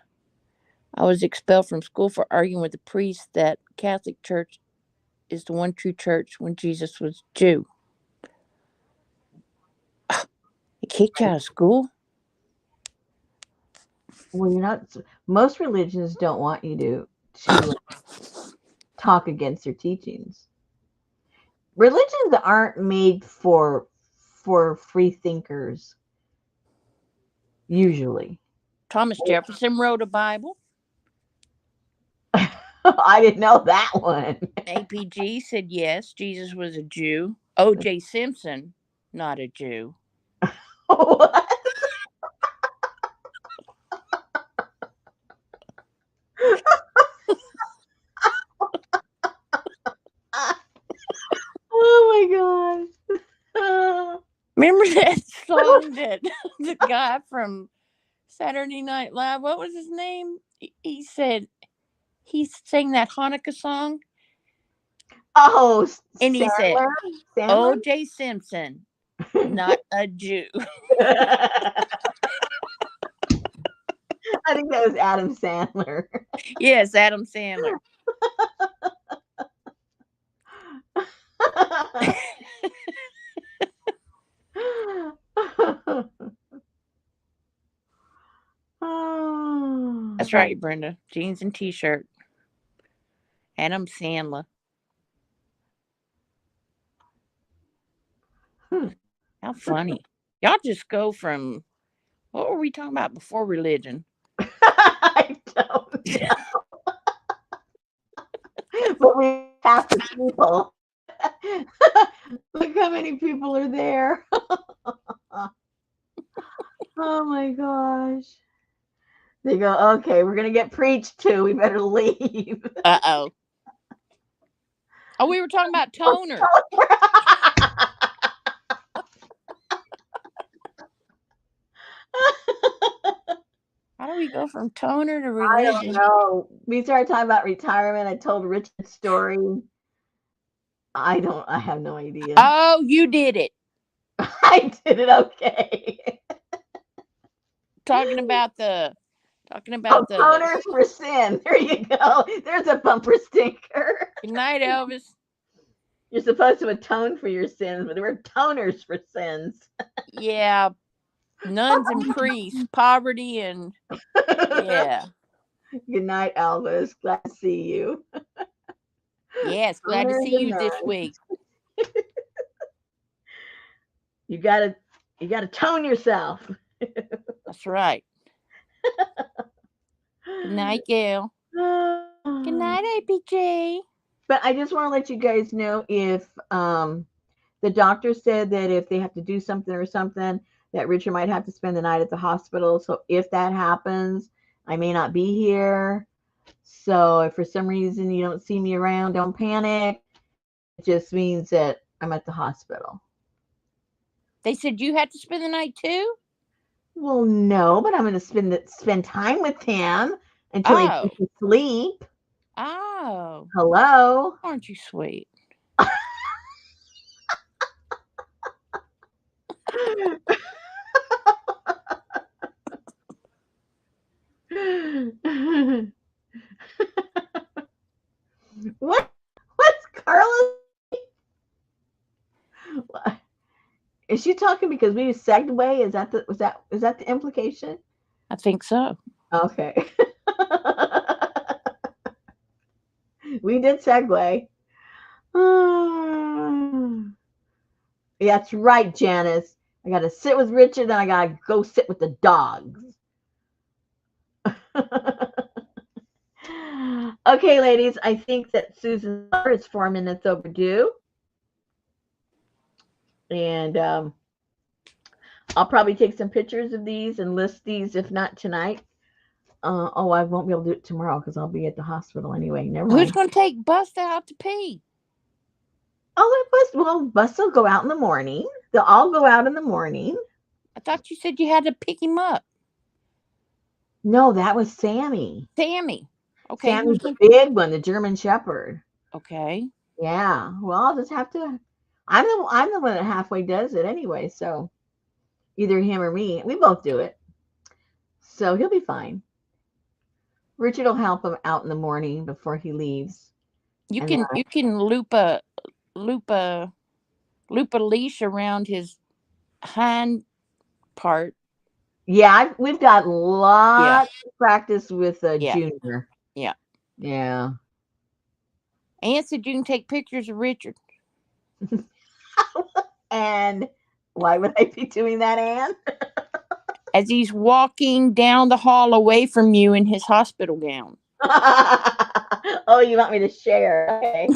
I was expelled from school for arguing with the priest that Catholic Church is the one true church when Jesus was Jew. They kicked you out of school? Well, you're not. Most religions don't want you to talk against their teachings. Religions aren't made for free thinkers. Usually, Thomas Jefferson wrote a Bible. I didn't know that one. APG said yes, Jesus was a Jew. O.J. Simpson, not a Jew. What? Oh my gosh. Remember that song that the guy from Saturday Night Live, what was his name? He said, he sang that Hanukkah song. Oh, And he said, Sandler? O.J. Simpson, not a Jew. I think that was Adam Sandler. Yes, Adam Sandler. That's right, Brenda. Jeans and t-shirt. Adam Sandler. How funny. Y'all just go from, what were we talking about before religion? I don't know. But we have to people. Look how many people are there. Oh my gosh. They go, okay, we're going to get preached to. We better leave. Uh-oh. Oh, we were talking about toner. How do we go from toner to religion? I don't know. We started talking about retirement. I told Richard's story. I have no idea. Oh, you did it. I did it okay. Talking about the Toners for sin. There you go. There's a bumper sticker. Good night, Elvis. You're supposed to atone for your sins, but we're toners for sins. Yeah. Nuns and priests, poverty and yeah. Good night, Elvis. Glad to see you. Yes, glad to see you this week. You gotta tone yourself. That's right. Good night, Gail. Good night, APJ. But I just want to let you guys know if the doctor said that if they have to do something or something, that Richard might have to spend the night at the hospital. So if that happens, I may not be here. So if for some reason you don't see me around, don't panic. It just means that I'm at the hospital. They said you had to spend the night too? Well, no, but I'm going to spend time with him until he gets to sleep. Oh. Hello. Aren't you sweet? What's Carla? Is she talking because we segue? Is that the implication? I think so. Okay. We did segue. Yeah, that's right, Janice. I gotta sit with Richard, then I gotta go sit with the dogs. Okay, ladies, I think that Susan's letter is 4 minutes overdue. And I'll probably take some pictures of these and list these, if not tonight. I won't be able to do it tomorrow because I'll be at the hospital anyway. Never mind. Who's going to take Buster out to pee? Bus will go out in the morning. They'll all go out in the morning. I thought you said you had to pick him up. No, that was Sammy. Sammy. Okay. Sammy's the big one, the German Shepherd. Okay. Yeah. Well, I'll just have to. I'm the one that halfway does it anyway. So either him or me, we both do it. So he'll be fine. Richard will help him out in the morning before he leaves. You And can loop a leash around his hind part. yeah, we've got Yeah. lots of practice with Yeah. Junior. Yeah. Yeah. Ann said you can take pictures of Richard. And why would I be doing that, Anne? As he's walking down the hall away from you in his hospital gown. Oh, you want me to share? Okay.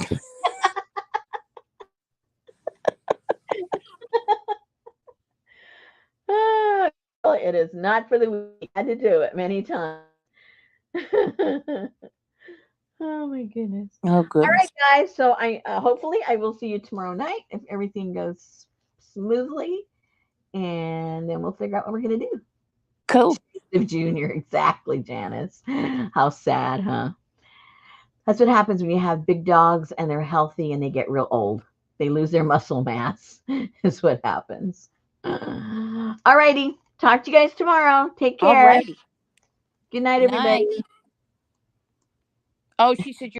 Ah, well, it is not for the weak. I had to do it many times. Oh my goodness. Oh All goodness. right, guys. So I hopefully I will see you tomorrow night if everything goes smoothly, and then we'll figure out what we're gonna do. Cool. Junior, exactly, Janice. How sad, huh? That's what happens when you have big dogs and they're healthy and they get real old. They lose their muscle mass, is what happens. All righty. Talk to you guys tomorrow. Take care. Alrighty. Good night, Night. everybody. Oh, she said